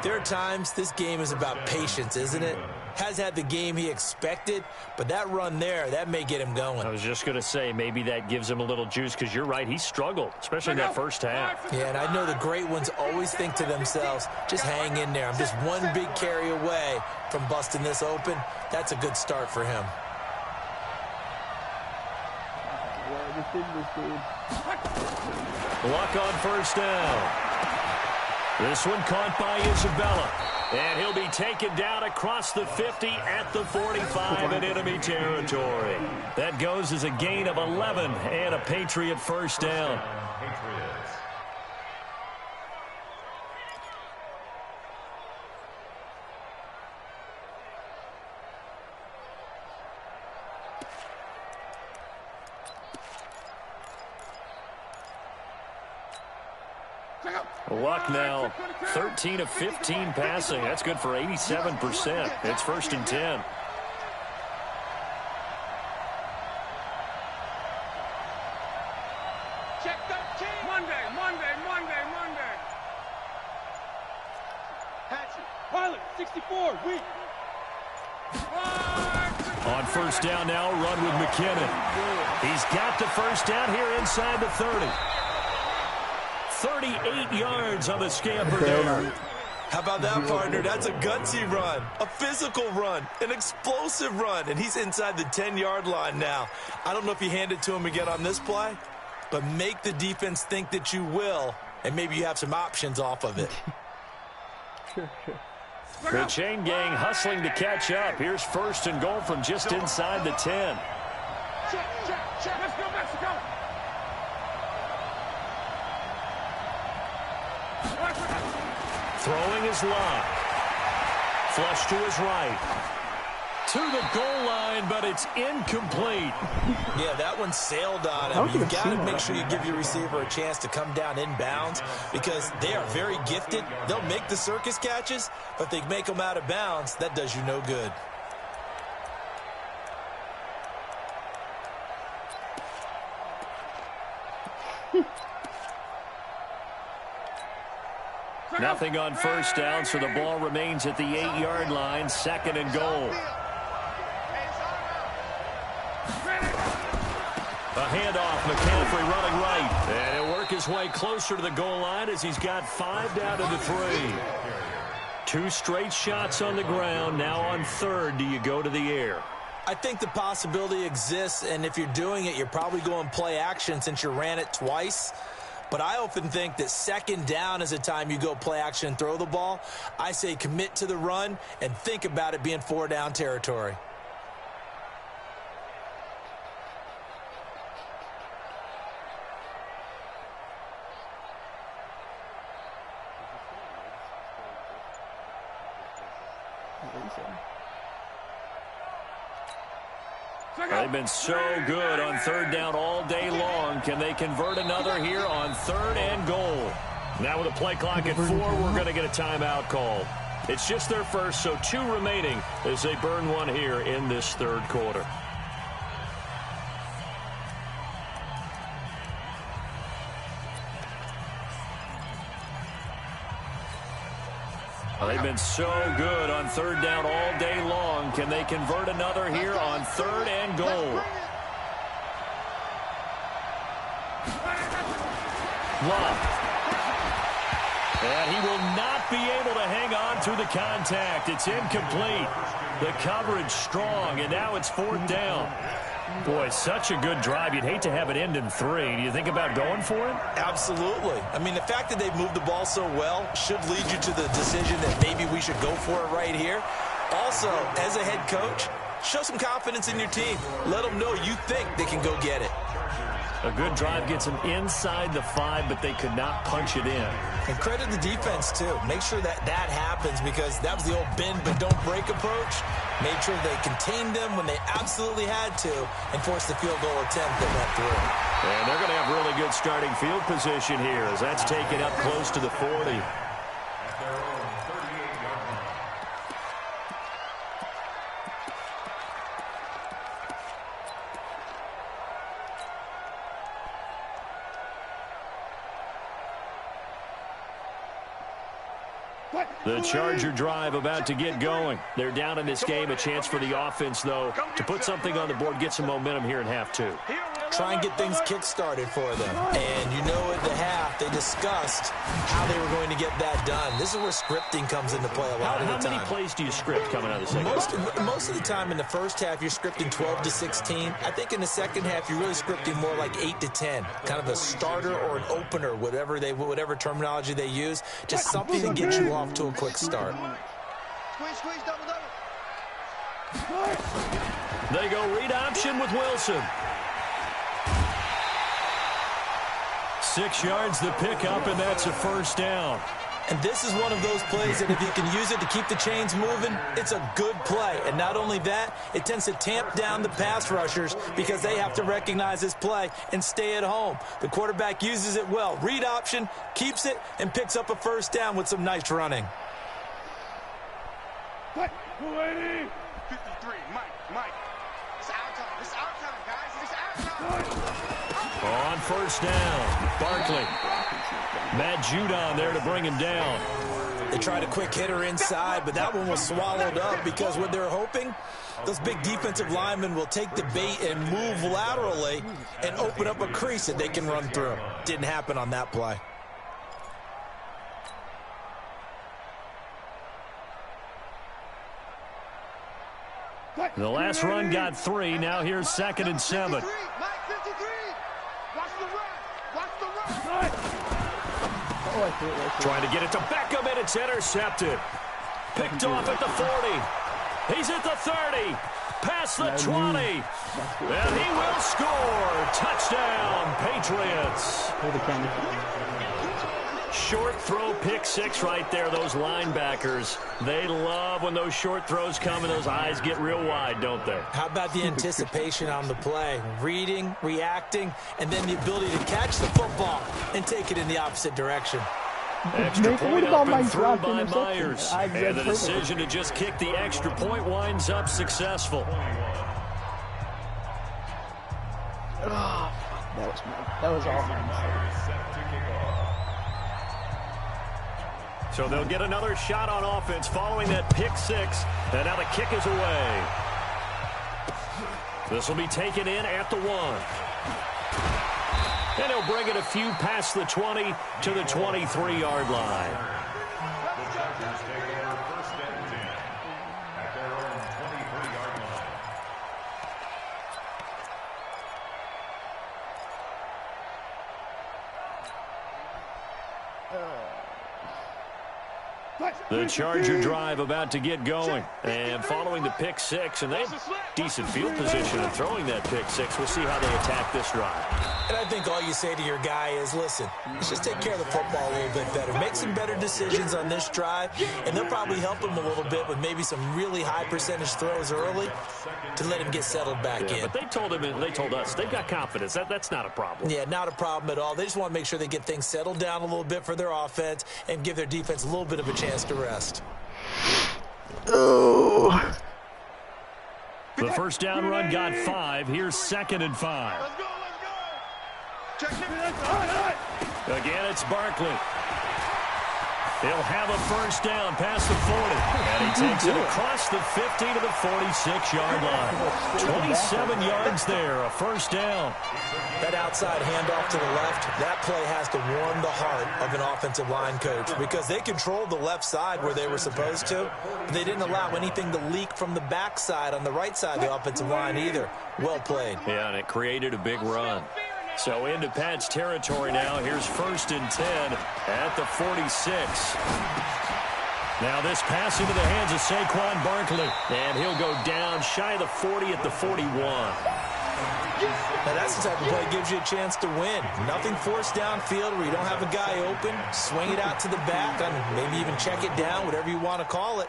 there are times this game is about patience, isn't it? Has had the game he expected, but that run there, that may get him going. I was just going to say, maybe that gives him a little juice, because you're right, he struggled, especially in that first half. Yeah, and I know the great ones always think to themselves, just hang in there. I'm just one big carry away from busting this open. That's a good start for him. Luck on first down. This one caught by Isabella. And he'll be taken down across the 50 at the 45 in enemy territory. That goes as a gain of 11 and a Patriot first down. Patriots. Luck now, 13 of 15 passing. That's good for 87%. It's 1st and 10. Check 13. Monday. Hatchet. Pilot, 64, weak. On first down now, run with McKinnon. He's got the first down here inside the 30. 38 yards on the scamper there. How about that, partner? That's a gutsy run, a physical run, an explosive run, and he's inside the 10-yard line now. I don't know if you hand it to him again on this play, but make the defense think that you will, and maybe you have some options off of it. The chain gang hustling to catch up. Here's 1st and goal from just inside the 10. Check. Let's go, Mexico. Throwing his lock. Flush to his right. To the goal line, but it's incomplete. Yeah, that one sailed on him. You've got to make sure you give your receiver a chance to come down inbounds because they are very gifted. They'll make the circus catches, but if they make them out of bounds, that does you no good. Nothing on first down, so the ball remains at the 8-yard line. 2nd and goal. A handoff, McCaffrey running right. And he'll work his way closer to the goal line as he's got 5 down to the 3. 2 straight shots on the ground. Now on 3rd, do you go to the air? I think the possibility exists, and if you're doing it, you're probably going play action since you ran it twice. But I often think that 2nd down is a time you go play action and throw the ball. I say commit to the run and think about it being 4-down territory. They've been so good on 3rd down all day long. Can they convert another here on 3rd and goal? Now with a play clock at 4, we're going to get a timeout called. It's just their first, so 2 remaining as they burn one here in this 3rd quarter. They've been so good on 3rd down all day long. Can they convert another here on 3rd and goal? Love. And he will not be able to hang on through the contact. It's incomplete. The coverage strong, and now it's 4th down. Boy, such a good drive. You'd hate to have it end in 3. Do you think about going for it? Absolutely. I mean, the fact that they've moved the ball so well should lead you to the decision that maybe we should go for it right here. Also, as a head coach, show some confidence in your team. Let them know you think they can go get it. A good drive gets them inside the 5, but they could not punch it in. And credit the defense, too. Make sure that that happens because that was the old bend but don't break approach. Made sure they contained them when they absolutely had to and forced the field goal attempt that went through. And they're going to have really good starting field position here as that's taken up close to the 40. The Charger drive about to get going. They're down in this game. A chance for the offense, though, to put something on the board, get some momentum here in half 2. Try and get things kick-started for them. And you know at the half, they discussed how they were going to get that done. This is where scripting comes into play a lot of the time. How many plays do you script coming out of the second half? Most of the time in the first half, you're scripting 12 to 16. I think in the second half, you're really scripting more like 8 to 10. Kind of a starter or an opener, whatever terminology they use. Just something to get you off to a quick start. Squeeze, double. They go read option with Wilson. 6 yards the pickup, and that's a first down. And this is one of those plays that if you can use it to keep the chains moving, it's a good play. And not only that, it tends to tamp down the pass rushers because they have to recognize this play and stay at home. The quarterback uses it well. Read option, keeps it, and picks up a first down with some nice running. 53, Mike. It's our time, guys. It's our time. On first down, Barkley. Matt Judon there to bring him down. They tried a quick hitter inside, but that one was swallowed up because what they're hoping, those big defensive linemen will take the bait and move laterally and open up a crease that they can run through. Didn't happen on that play. The last run got 3. Now here's 2nd and 7. Mike, 53. Watch the run. Trying to get it to Beckham, and it's intercepted. Picked off at the 40. He's at the 30. Past the 20. And he will score. Touchdown, Patriots. Short throw, pick 6 right there. Those linebackers, they love when those short throws come and those eyes get real wide, don't they? How about the anticipation on the play? Reading, reacting, and then the ability to catch the football and take it in the opposite direction. Extra point about up my and through dropped by interception? Myers. And the decision to just kick the extra point winds up successful. Oh, that was all mine. So they'll get another shot on offense following that pick 6. And now the kick is away. This will be taken in at the 1. And he'll bring it a few past the 20 to the 23-yard line. The Chargers take over 1st and 10 at their own 23-yard line. The Charger drive about to get going. And following the pick 6, and they have decent field position in throwing that pick 6. We'll see how they attack this drive. And I think all you say to your guy is, listen, let's just take care of the football a little bit better. Make some better decisions on this drive, and they'll probably help him a little bit with maybe some really high percentage throws early to let him get settled back in. But they told him, and they told us, they've got confidence. That's not a problem. Yeah, not a problem at all. They just want to make sure they get things settled down a little bit for their offense and give their defense a little bit of a chance to rest. Oh. The first down run got 5. Here's 2nd and 5. Let's go. Check it. Again, it's Barkley. He'll have a first down past the 40. And he takes it across the 50 to the 46-yard line. 27 yards there, a first down. That outside handoff to the left, that play has to warm the heart of an offensive line coach because they controlled the left side where they were supposed to. But they didn't allow anything to leak from the backside on the right side of the offensive line either. Well played. Yeah, and it created a big run. So into Pat's territory now. Here's 1st and 10 at the 46. Now this pass into the hands of Saquon Barkley. And he'll go down shy of the 40 at the 41. Now that's the type of play that gives you a chance to win. Nothing forced downfield where you don't have a guy open. Swing it out to the back and maybe even check it down, whatever you want to call it.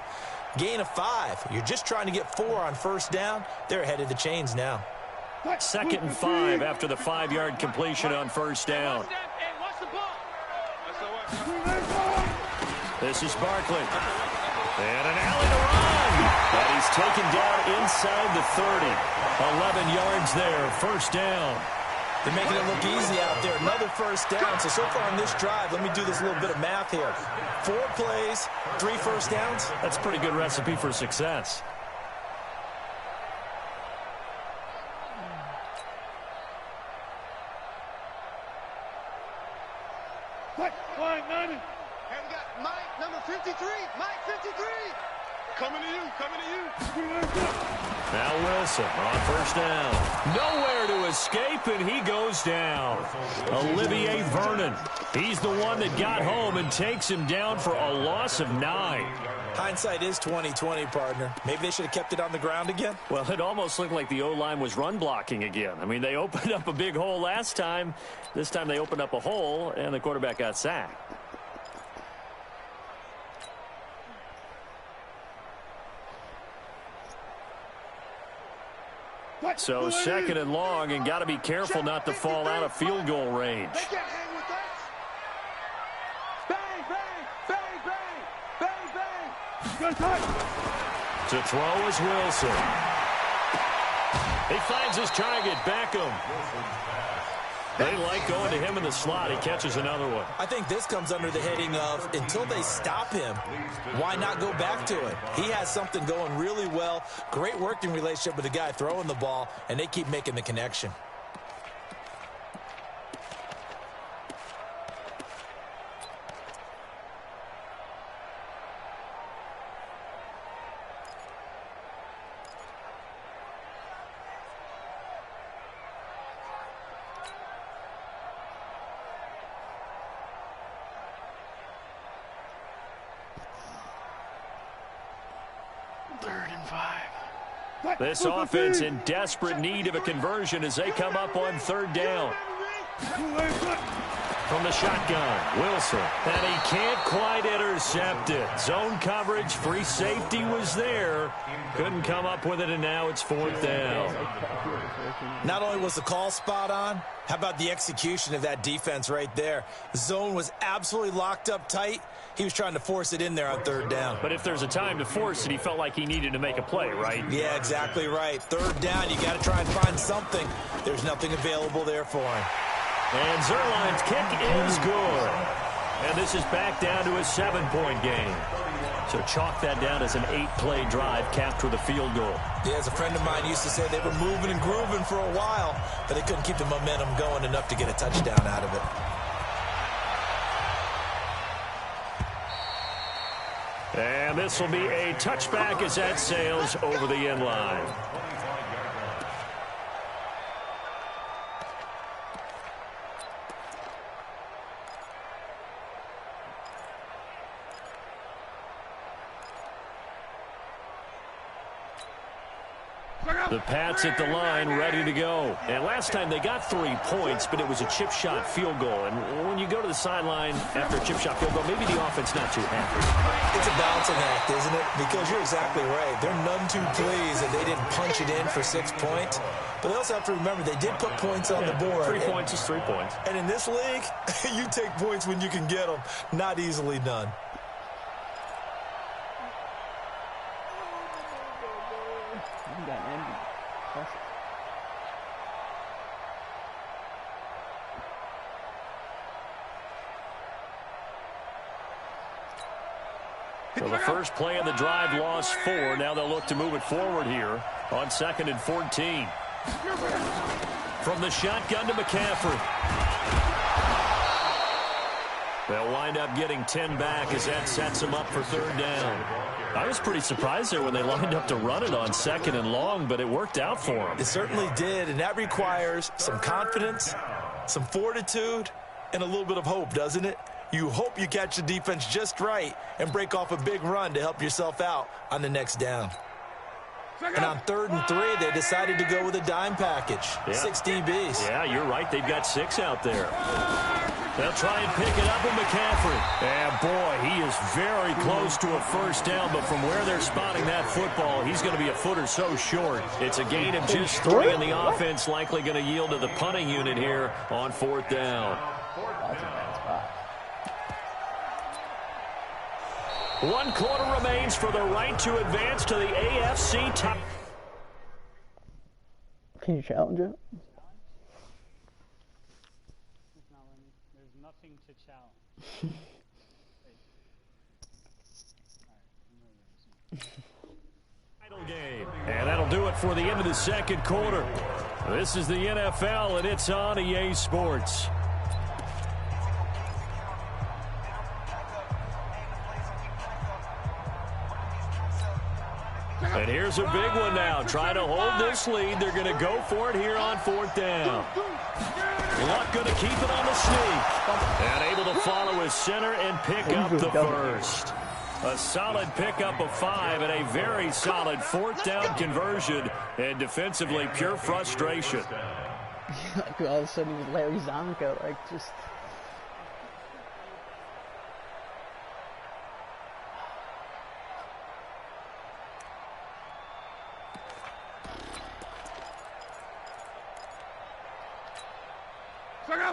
Gain of 5. You're just trying to get 4 on first down. They're ahead of the chains now. 2nd and 5 after the 5-yard completion on first down. This is Barkley. And an alley to run. And he's taken down inside the 30. 11 yards there, first down. They're making it look easy out there. Another first down. So far on this drive, let me do this little bit of math here. 4 plays, 3 first downs. That's a pretty good recipe for success. And we got Mike, number 53. Mike, 53. Coming to you. Now Wilson on first down. Nowhere to escape, and he goes down. Olivier Vernon. He's the one that got home and takes him down for a loss of 9. Hindsight is 20/20, partner. Maybe they should have kept it on the ground again. Well, it almost looked like the O-line was run blocking again. I mean, they opened up a big hole last time. This time they opened up a hole, and the quarterback got sacked. So second and long, and got to be careful not to fall out of field goal range. They can't hang with us. Bang, bang, bang, bang, bang, bang. To throw is Wilson. He finds his target, Beckham. They like going to him in the slot. He catches another one. I think this comes under the heading of until they stop him, why not go back to it? He has something going really well. Great working relationship with the guy throwing the ball, and they keep making the connection. This offense in desperate need of a conversion as they come up on third down. From the shotgun, Wilson. And he can't quite intercept it. Zone coverage, free safety was there. Couldn't come up with it, and now it's fourth down. Not only was the call spot on, how about the execution of that defense right there? The zone was absolutely locked up tight. He was trying to force it in there on third down. But if there's a time to force it, he felt like he needed to make a play, right? Yeah, exactly right. Third down, you got to try and find something. There's nothing available there for him. And Zerline's kick is good. And this is back down to a 7-point game. So chalk that down as an 8-play drive capped with a field goal. Yeah, as a friend of mine used to say, they were moving and grooving for a while, but they couldn't keep the momentum going enough to get a touchdown out of it. And this will be a touchback as that sails over the end line. The Pats at the line, ready to go. And last time they got 3 points, but it was a chip shot field goal. And when you go to the sideline after a chip shot field goal, maybe the offense not too happy. It's a balancing act, isn't it? Because you're exactly right. They're none too pleased that they didn't punch it in for 6 points. But they also have to remember they did put points on the board. 3 points is 3 points. And in this league, you take points when you can get them. Not easily done. So the first play of the drive lost 4. Now they'll look to move it forward here on 2nd and 14. From the shotgun to McCaffrey. They'll wind up getting 10 back as that sets them up for third down. I was pretty surprised there when they lined up to run it on 2nd and long, but it worked out for them. It certainly did, and that requires some confidence, some fortitude, and a little bit of hope, doesn't it? You hope you catch the defense just right and break off a big run to help yourself out on the next down. And on 3rd and 3, they decided to go with a dime package, 6 DBs. Yeah, you're right. They've got 6 out there. They'll try and pick it up with McCaffrey. And, boy, he is very close to a first down, but from where they're spotting that football, he's going to be a foot or so short. It's a gain of just 3, and the offense likely going to yield to the punting unit here on 4th down. That's a bad spot. 1 quarter remains for the right to advance to the AFC top. Can you challenge it? There's nothing to challenge. Title game. And that'll do it for the end of the 2nd quarter. This is the NFL, and it's on EA Sports. And here's a big one now. Trying to hold this lead. They're going to go for it here on 4th down. Luck going to keep it on the sneak. And able to follow his center and pick up the first. A solid pickup of 5 and a very solid fourth down conversion. And defensively, pure frustration. Like all of a sudden, he was Larry Zonka, like just.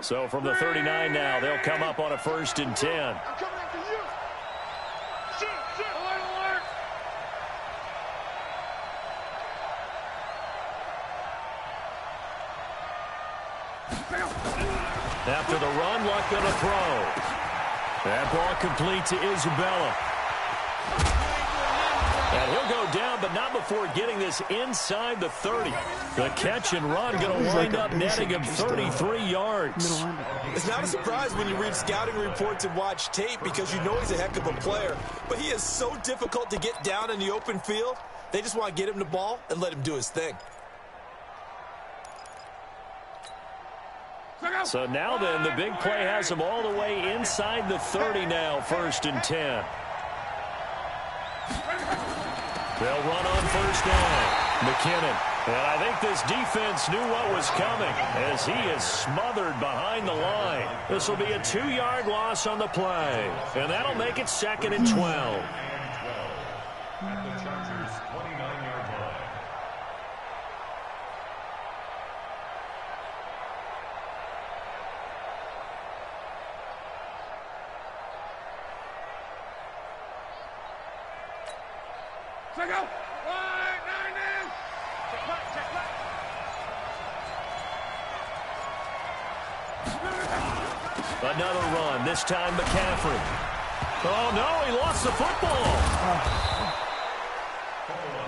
So from the 39 now, they'll come up on a 1st and 10. I'm coming after you. Shit, alert, alert. After the run, luck on a throw. That ball complete to Isabella. And he'll go down, but not before getting this inside the 30. The catch and run going to wind up netting him 33 yards. It's not a surprise when you read scouting reports and watch tape because you know he's a heck of a player. But he is so difficult to get down in the open field. They just want to get him the ball and let him do his thing. So now then, the big play has him all the way inside the 30 now, 1st and 10. They'll run on 1st down. McKinnon. And I think this defense knew what was coming as he is smothered behind the line. This will be a 2-yard loss on the play. And that'll make it 2nd and 12. At the Chargers' 29-yard line. Check out. Wide, 9 in. Check back, check back. Another run, this time McCaffrey. Oh, no, he lost the football.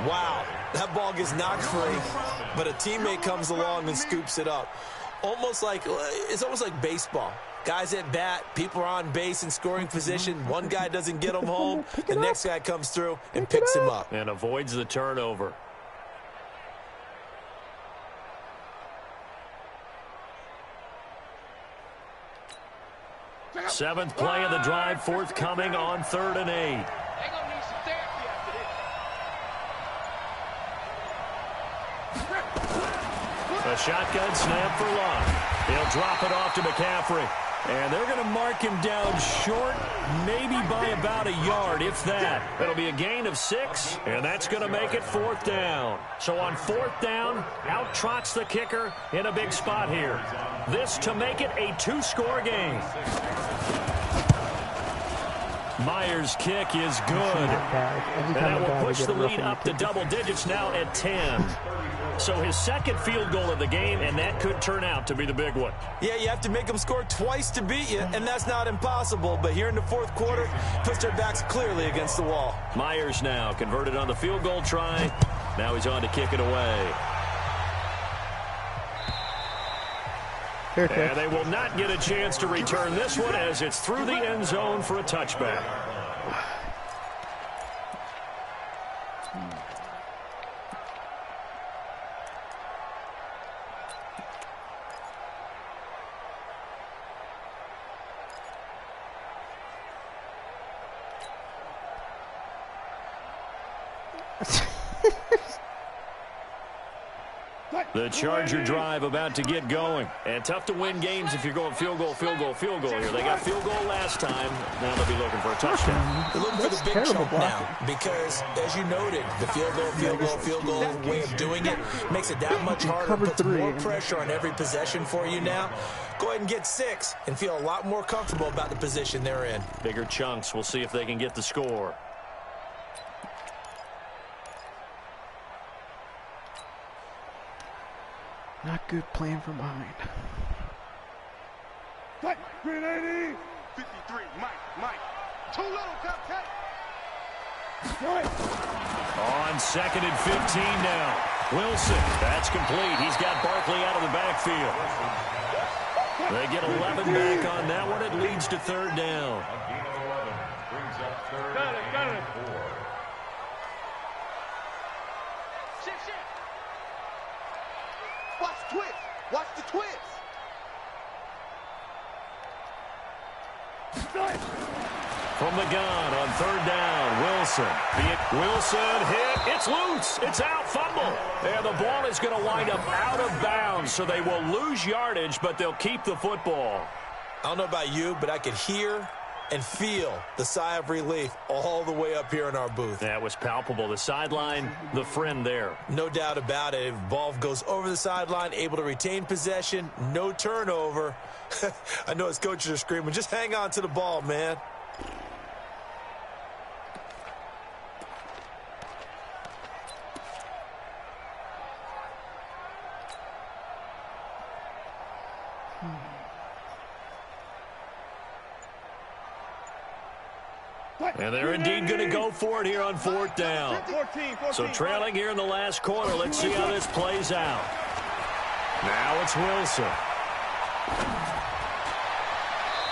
Wow, that ball gets knocked free, but a teammate comes along and scoops it up. It's almost like baseball. Guys at bat, people are on base in scoring position. One guy doesn't get him home, the next guy comes through and picks him up. And avoids the turnover. Seventh play of the drive forthcoming on 3rd and 8. They're going to need some therapy after this. A shotgun snap for Locke. He'll drop it off to McCaffrey. And they're going to mark him down short, maybe by about a yard, if that. It'll be a gain of 6, and that's going to make it 4th down. So on 4th down, out trots the kicker in a big spot here. This to make it a 2-score game. Myers' kick is good. And that will push the lead up to double digits now at 10. So his 2nd field goal of the game, and that could turn out to be the big one. Yeah, you have to make them score twice to beat you, and that's not impossible. But here in the 4th quarter, puts their backs clearly against the wall. Myers now converted on the field goal try. Now he's on to kick it away. And they will not get a chance to return this one as it's through the end zone for a touchback. The Charger drive about to get going. And tough to win games if you're going field goal here. They got field goal last time. Now they'll be looking for a touchdown. They're looking for the big chunk now because, as you noted, the field goal way of doing it makes it that much harder. Puts more pressure on every possession for you now. Go ahead and get 6 and feel a lot more comfortable about the position they're in. Bigger chunks. We'll see if they can get the score. Not good playing from behind. Cut, 380. 53, Mike. Too little, Cupcake. On 2nd and 15 now. Wilson, that's complete. He's got Barkley out of the backfield. They get 11 back on that one. It leads to 3rd down. A gain of 11 brings up 3rd and 4. Shift. Watch the twist. Watch the twist. From the gun on third down, Wilson hit. It's loose. It's out. Fumble. And the ball is going to wind up out of bounds, so they will lose yardage, but they'll keep the football. I don't know about you, but I could hear and feel the sigh of relief all the way up here in our booth. That was palpable. The sideline, the friend there. No doubt about it. If the ball goes over the sideline, able to retain possession, no turnover. I know his coaches are screaming, just hang on to the ball, man. And they're indeed going to go for it here on fourth down. So trailing here in the last quarter. Let's see how this plays out. Now it's Wilson.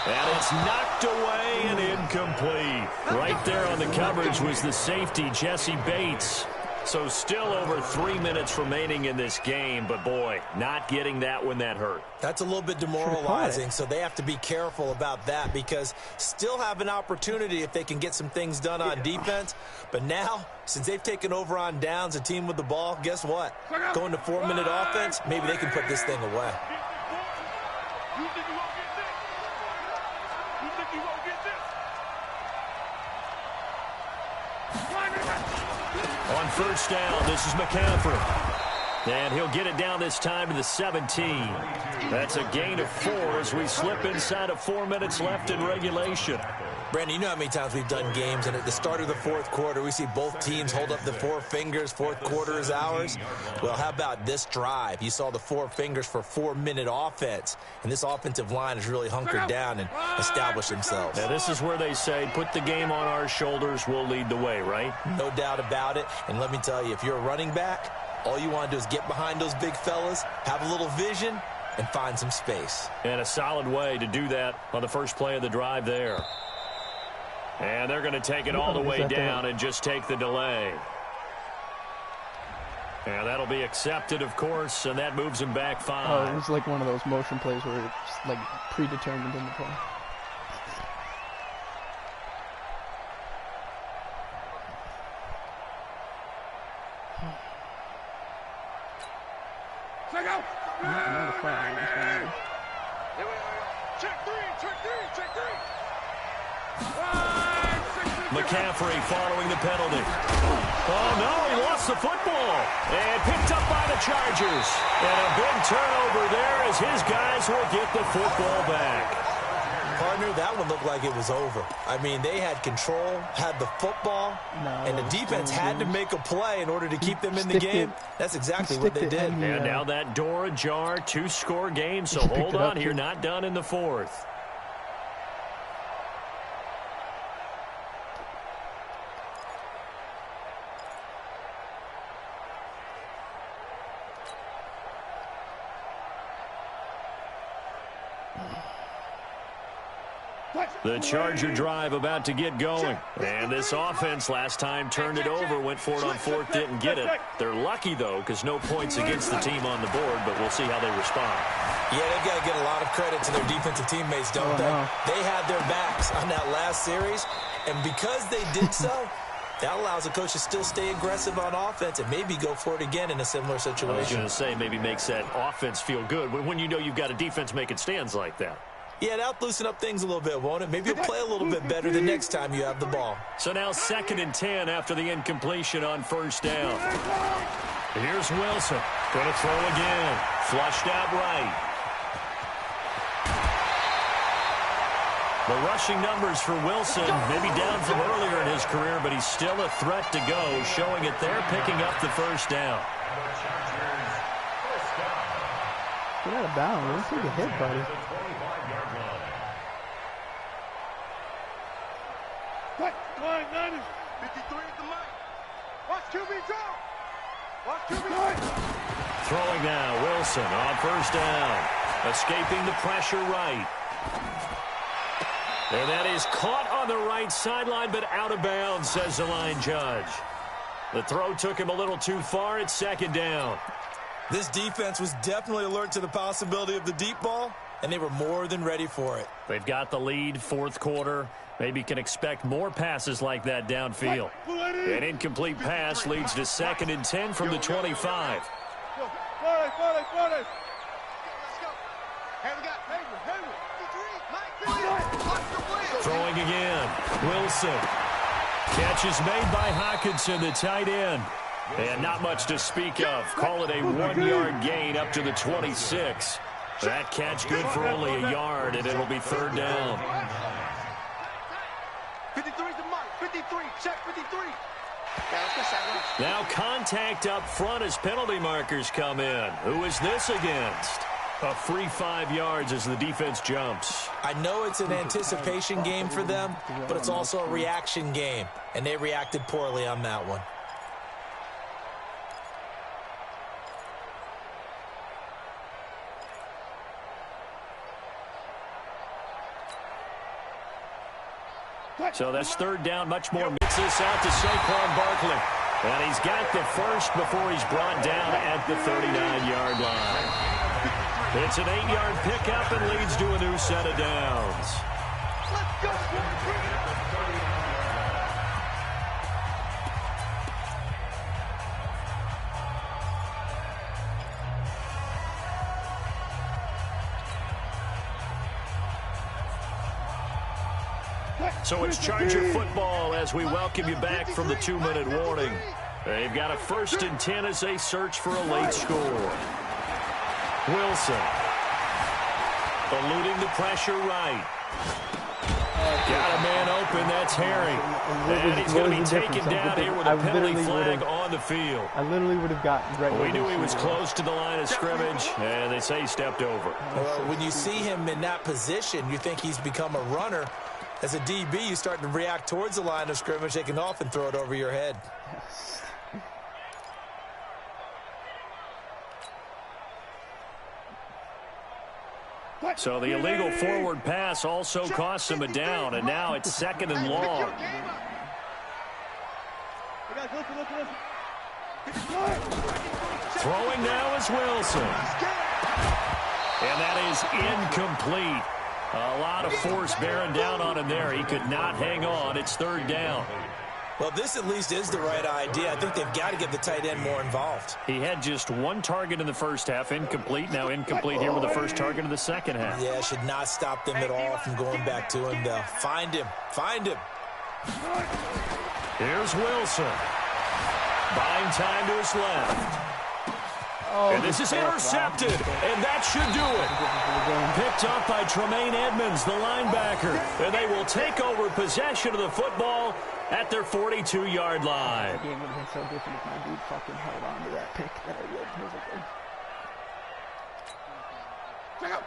And it's knocked away and incomplete. Right there on the coverage was the safety, Jesse Bates. So still over 3 minutes remaining in this game, but boy, not getting that when that hurt. That's a little bit demoralizing, so they have to be careful about that because still have an opportunity if they can get some things done on defense. But now, since they've taken over on downs, a team with the ball, guess what? Going to 4-minute offense, maybe they can put this thing away. On first down, this is McCaffrey. And he'll get it down this time to the 17. That's a gain of 4 as we slip inside of 4 minutes left in regulation. Brandon, you know how many times we've done games, and at the start of the fourth quarter, we see both teams hold up the 4 fingers, fourth quarter is ours. Well, how about this drive? You saw the 4 fingers for 4-minute offense, and this offensive line has really hunkered down and established themselves. Now, this is where they say, put the game on our shoulders, we'll lead the way, right? No doubt about it, and let me tell you, if you're a running back, all you want to do is get behind those big fellas, have a little vision, and find some space. And a solid way to do that on the first play of the drive there. And they're going to take it all the way down and just take the delay. And that'll be accepted, of course, and that moves him back 5. Oh, it was like one of those motion plays where it's like predetermined in the play. McCaffrey following the penalty. Oh, no, he lost the football. And picked up by the Chargers. And a big turnover there as his guys will get the football back. Partner, that one looked like it was over. I mean, they had control, had the football, and the defense had to make a play in order to keep them in the game. That's exactly what they did. And now that door ajar, 2-score game, so hold on here, not done in the fourth. The Charger drive about to get going. And this offense last time turned it over, went for it on fourth, didn't get it. They're lucky, though, because no points against the team on the board, but we'll see how they respond. Yeah, they've got to get a lot of credit to their defensive teammates, don't they? No. They had their backs on that last series, and because they did so, that allows the coach to still stay aggressive on offense and maybe go for it again in a similar situation. I was going to say, maybe makes that offense feel good when you know you've got a defense making stands like that. Yeah, that'll loosen up things a little bit, won't it? Maybe you'll play a little bit better the next time you have the ball. So now 2nd and 10 after the incompletion on first down. Here's Wilson. Going to throw again. Flushed out right. The rushing numbers for Wilson, maybe down from earlier in his career, but he's still a threat to go, showing it there, picking up the first down. Get out of bounds. Don't take a hit, buddy. Cut. 53 at the mic. Watch QB draw. Watch QB draw. Throwing now, Wilson on first down. Escaping the pressure right. And that is caught on the right sideline, but out of bounds, says the line judge. The throw took him a little too far. It's 2nd down. This defense was definitely alert to the possibility of the deep ball, and they were more than ready for it. They've got the lead, fourth quarter. Maybe can expect more passes like that downfield. An incomplete pass leads to 2nd and 10 from the 25. Throwing again. Wilson. Catch is made by Hockenson, the tight end. And not much to speak of. Call it a 1-yard gain up to the 26. That catch good for only a yard, and it'll be 3rd down. 53 to Mike. 53. Check 53. Now contact up front as penalty markers come in. Who is this against? A free 5 yards as the defense jumps. I know it's an anticipation game for them, but it's also a reaction game, and they reacted poorly on that one. So that's 3rd down, much more. Mix this out to Saquon Barkley. And he's got the first before he's brought down at the 39-yard line. It's an 8-yard pickup and leads to a new set of downs. Let's go. So it's Charger football as we welcome you back from the 2-minute warning. They've got a 1st and 10 as they search for a late score. Wilson. Eluding the pressure right. Got a man open. That's Harry. And he's going to be taken down here with a penalty flag on the field. I literally would have gotten right. We knew he was close to the line of scrimmage, and they say he stepped over. Well, when you see him in that position, you think he's become a runner. As a DB, you start to react towards the line of scrimmage. They can often throw it over your head. So the illegal forward pass also costs him a down, and now it's 2nd and long. Throwing now is Wilson. And that is incomplete. A lot of force bearing down on him there. He could not hang on. It's 3rd down. Well, this at least is the right idea. I think they've got to get the tight end more involved. He had just 1 target in the first half, incomplete. Now incomplete here with the first target of the second half. Yeah, should not stop them at all from going back to him, though. Find him. Find him. Here's Wilson. Buying time to his left. And this is intercepted, and that should do it. Picked up by Tremaine Edmonds, the linebacker. And they will take over possession of the football at their 42-yard line. That game would have been so different if my dude fucking held on to that pick that I read perfectly.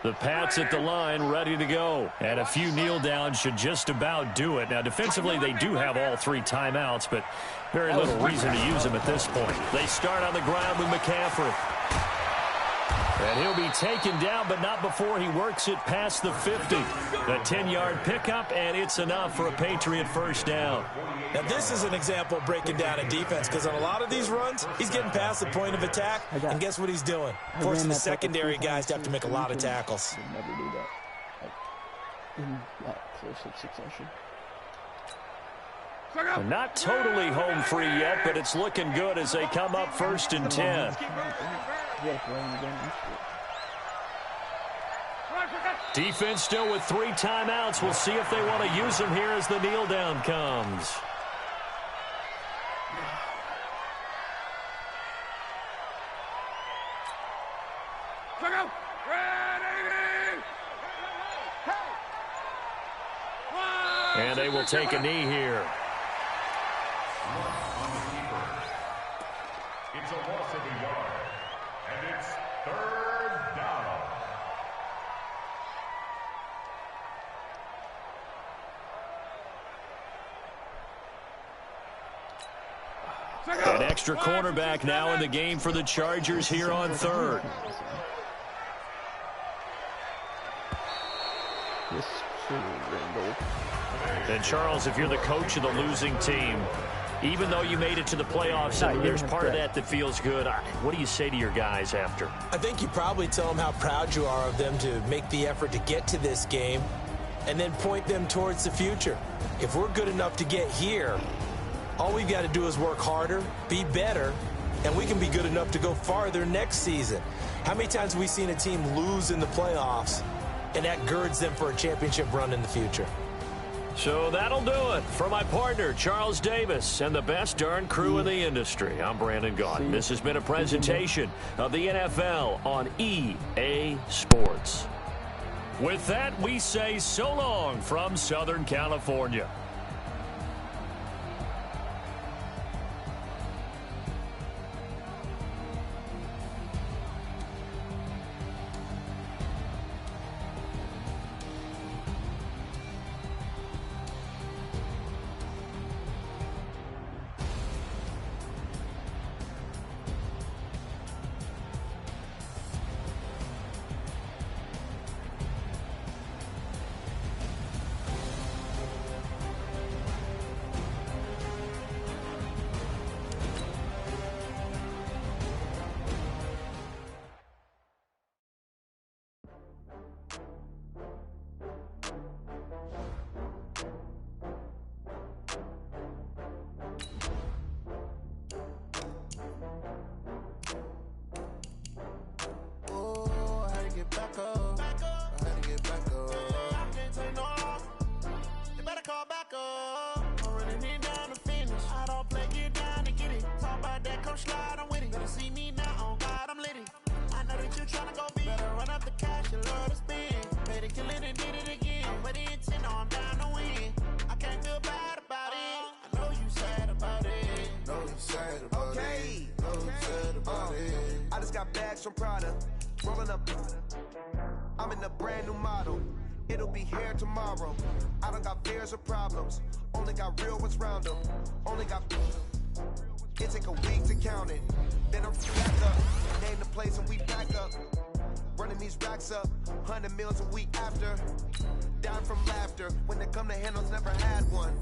The Pats at the line ready to go. And a few kneel downs should just about do it. Now, defensively, they do have all 3 timeouts, but very little reason to use them at this point. They start on the ground with McCaffrey. And he'll be taken down, but not before he works it past the 50. A 10-yard pickup, and it's enough for a Patriot first down. Now, this is an example of breaking down a defense, because on a lot of these runs, he's getting past the point of attack, and guess what he's doing? Forcing the secondary guys to have to make a lot of tackles. Never do that. Like, in that close of succession. Not totally home free yet, but it's looking good as they come up 1st and 10. Defense still with 3 timeouts. We'll see if they want to use them here as the kneel down comes. And they will take a knee here. It's a loss of a yard, and it's 3rd down. An extra cornerback now in the game for the Chargers here on 3rd. And Charles, if you're the coach of the losing team, Even though you made it to the playoffs, No, and you there's didn't part of have that feels good, what do you say to your guys after? I think you probably tell them how proud you are of them to make the effort to get to this game and then point them towards the future. If we're good enough to get here, all we've got to do is work harder, be better, and we can be good enough to go farther next season. How many times have we seen a team lose in the playoffs, and that girds them for a championship run in the future? So that'll do it for my partner, Charles Davis, and the best darn crew in the industry. I'm Brandon Gaudin. This has been a presentation of the NFL on EA Sports. With that, we say so long from Southern California. I just got bags from Prada, rolling up. I'm in a brand new model. It'll be here tomorrow. I don't got fears or problems. Only got real ones round them. Only got. It take a week to count it. Then I'm back up. Name the place and we back up. Running these racks up. 100 meals a week after. Down from laughter. When they come to handles, never had one.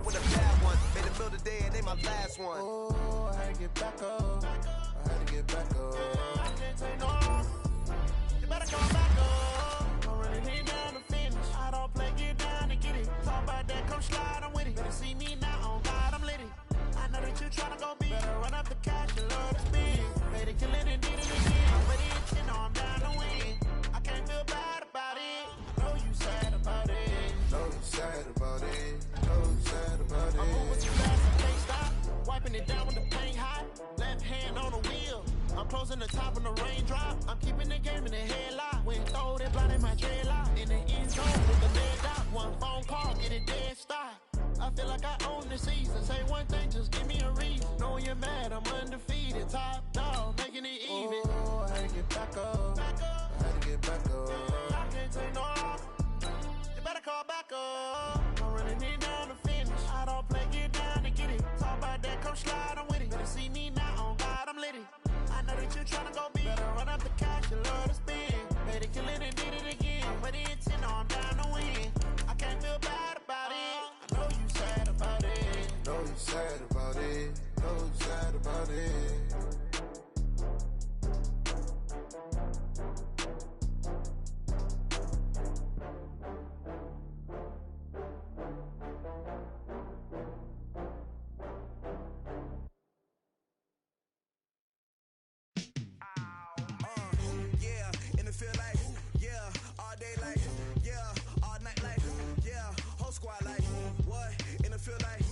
With a bad one. Made a meal today and they my last one. Oh, I had to get back up. I had to get back up. I can't take no. You better come back up. I'm running it down to finish. I don't play, get down and get it. Talk about that, come slide, I'm with it. Better see me now, on God, I'm litty. I know that you tryna go big. Better run up the cash, you love to spin. Made it, kill it, and did it again. I'm ready to chin, I'm down to win. I can't feel bad about it. I know you sad about it. Know you sad about it. Know you sad about it. I'm moving too fast, I can't stop. Wiping it down with the paint hot. Left hand on the wheel. I'm closing the top on the raindrop. I'm keeping the game in the headlock. When throw it, blinding my dreadlock. In the end zone with the lead dot. One phone call, get it dead stop. I feel like I own the season. Say one thing, just give me a reason. Knowing you're mad, I'm undefeated. Top dog, making it even. Oh, I had to get back up. I had to get back up. I can't take no off. You better call back up. I'm running it down to finish. I don't play, get down and get it. Talk about that, come slide, I'm with it. Better see me now, on God, I'm litty. I know that you tryna go big. Better run up the cash, you love to spin. Made it, kill it, and did it again. But the intent, I'm down to win. I can't feel bad about it. I know you sad about it. Know you sad about it. Know you sad about it. Yeah, in the field like, yeah, all day like, yeah, all night like, yeah, whole squad like, what? In the field like,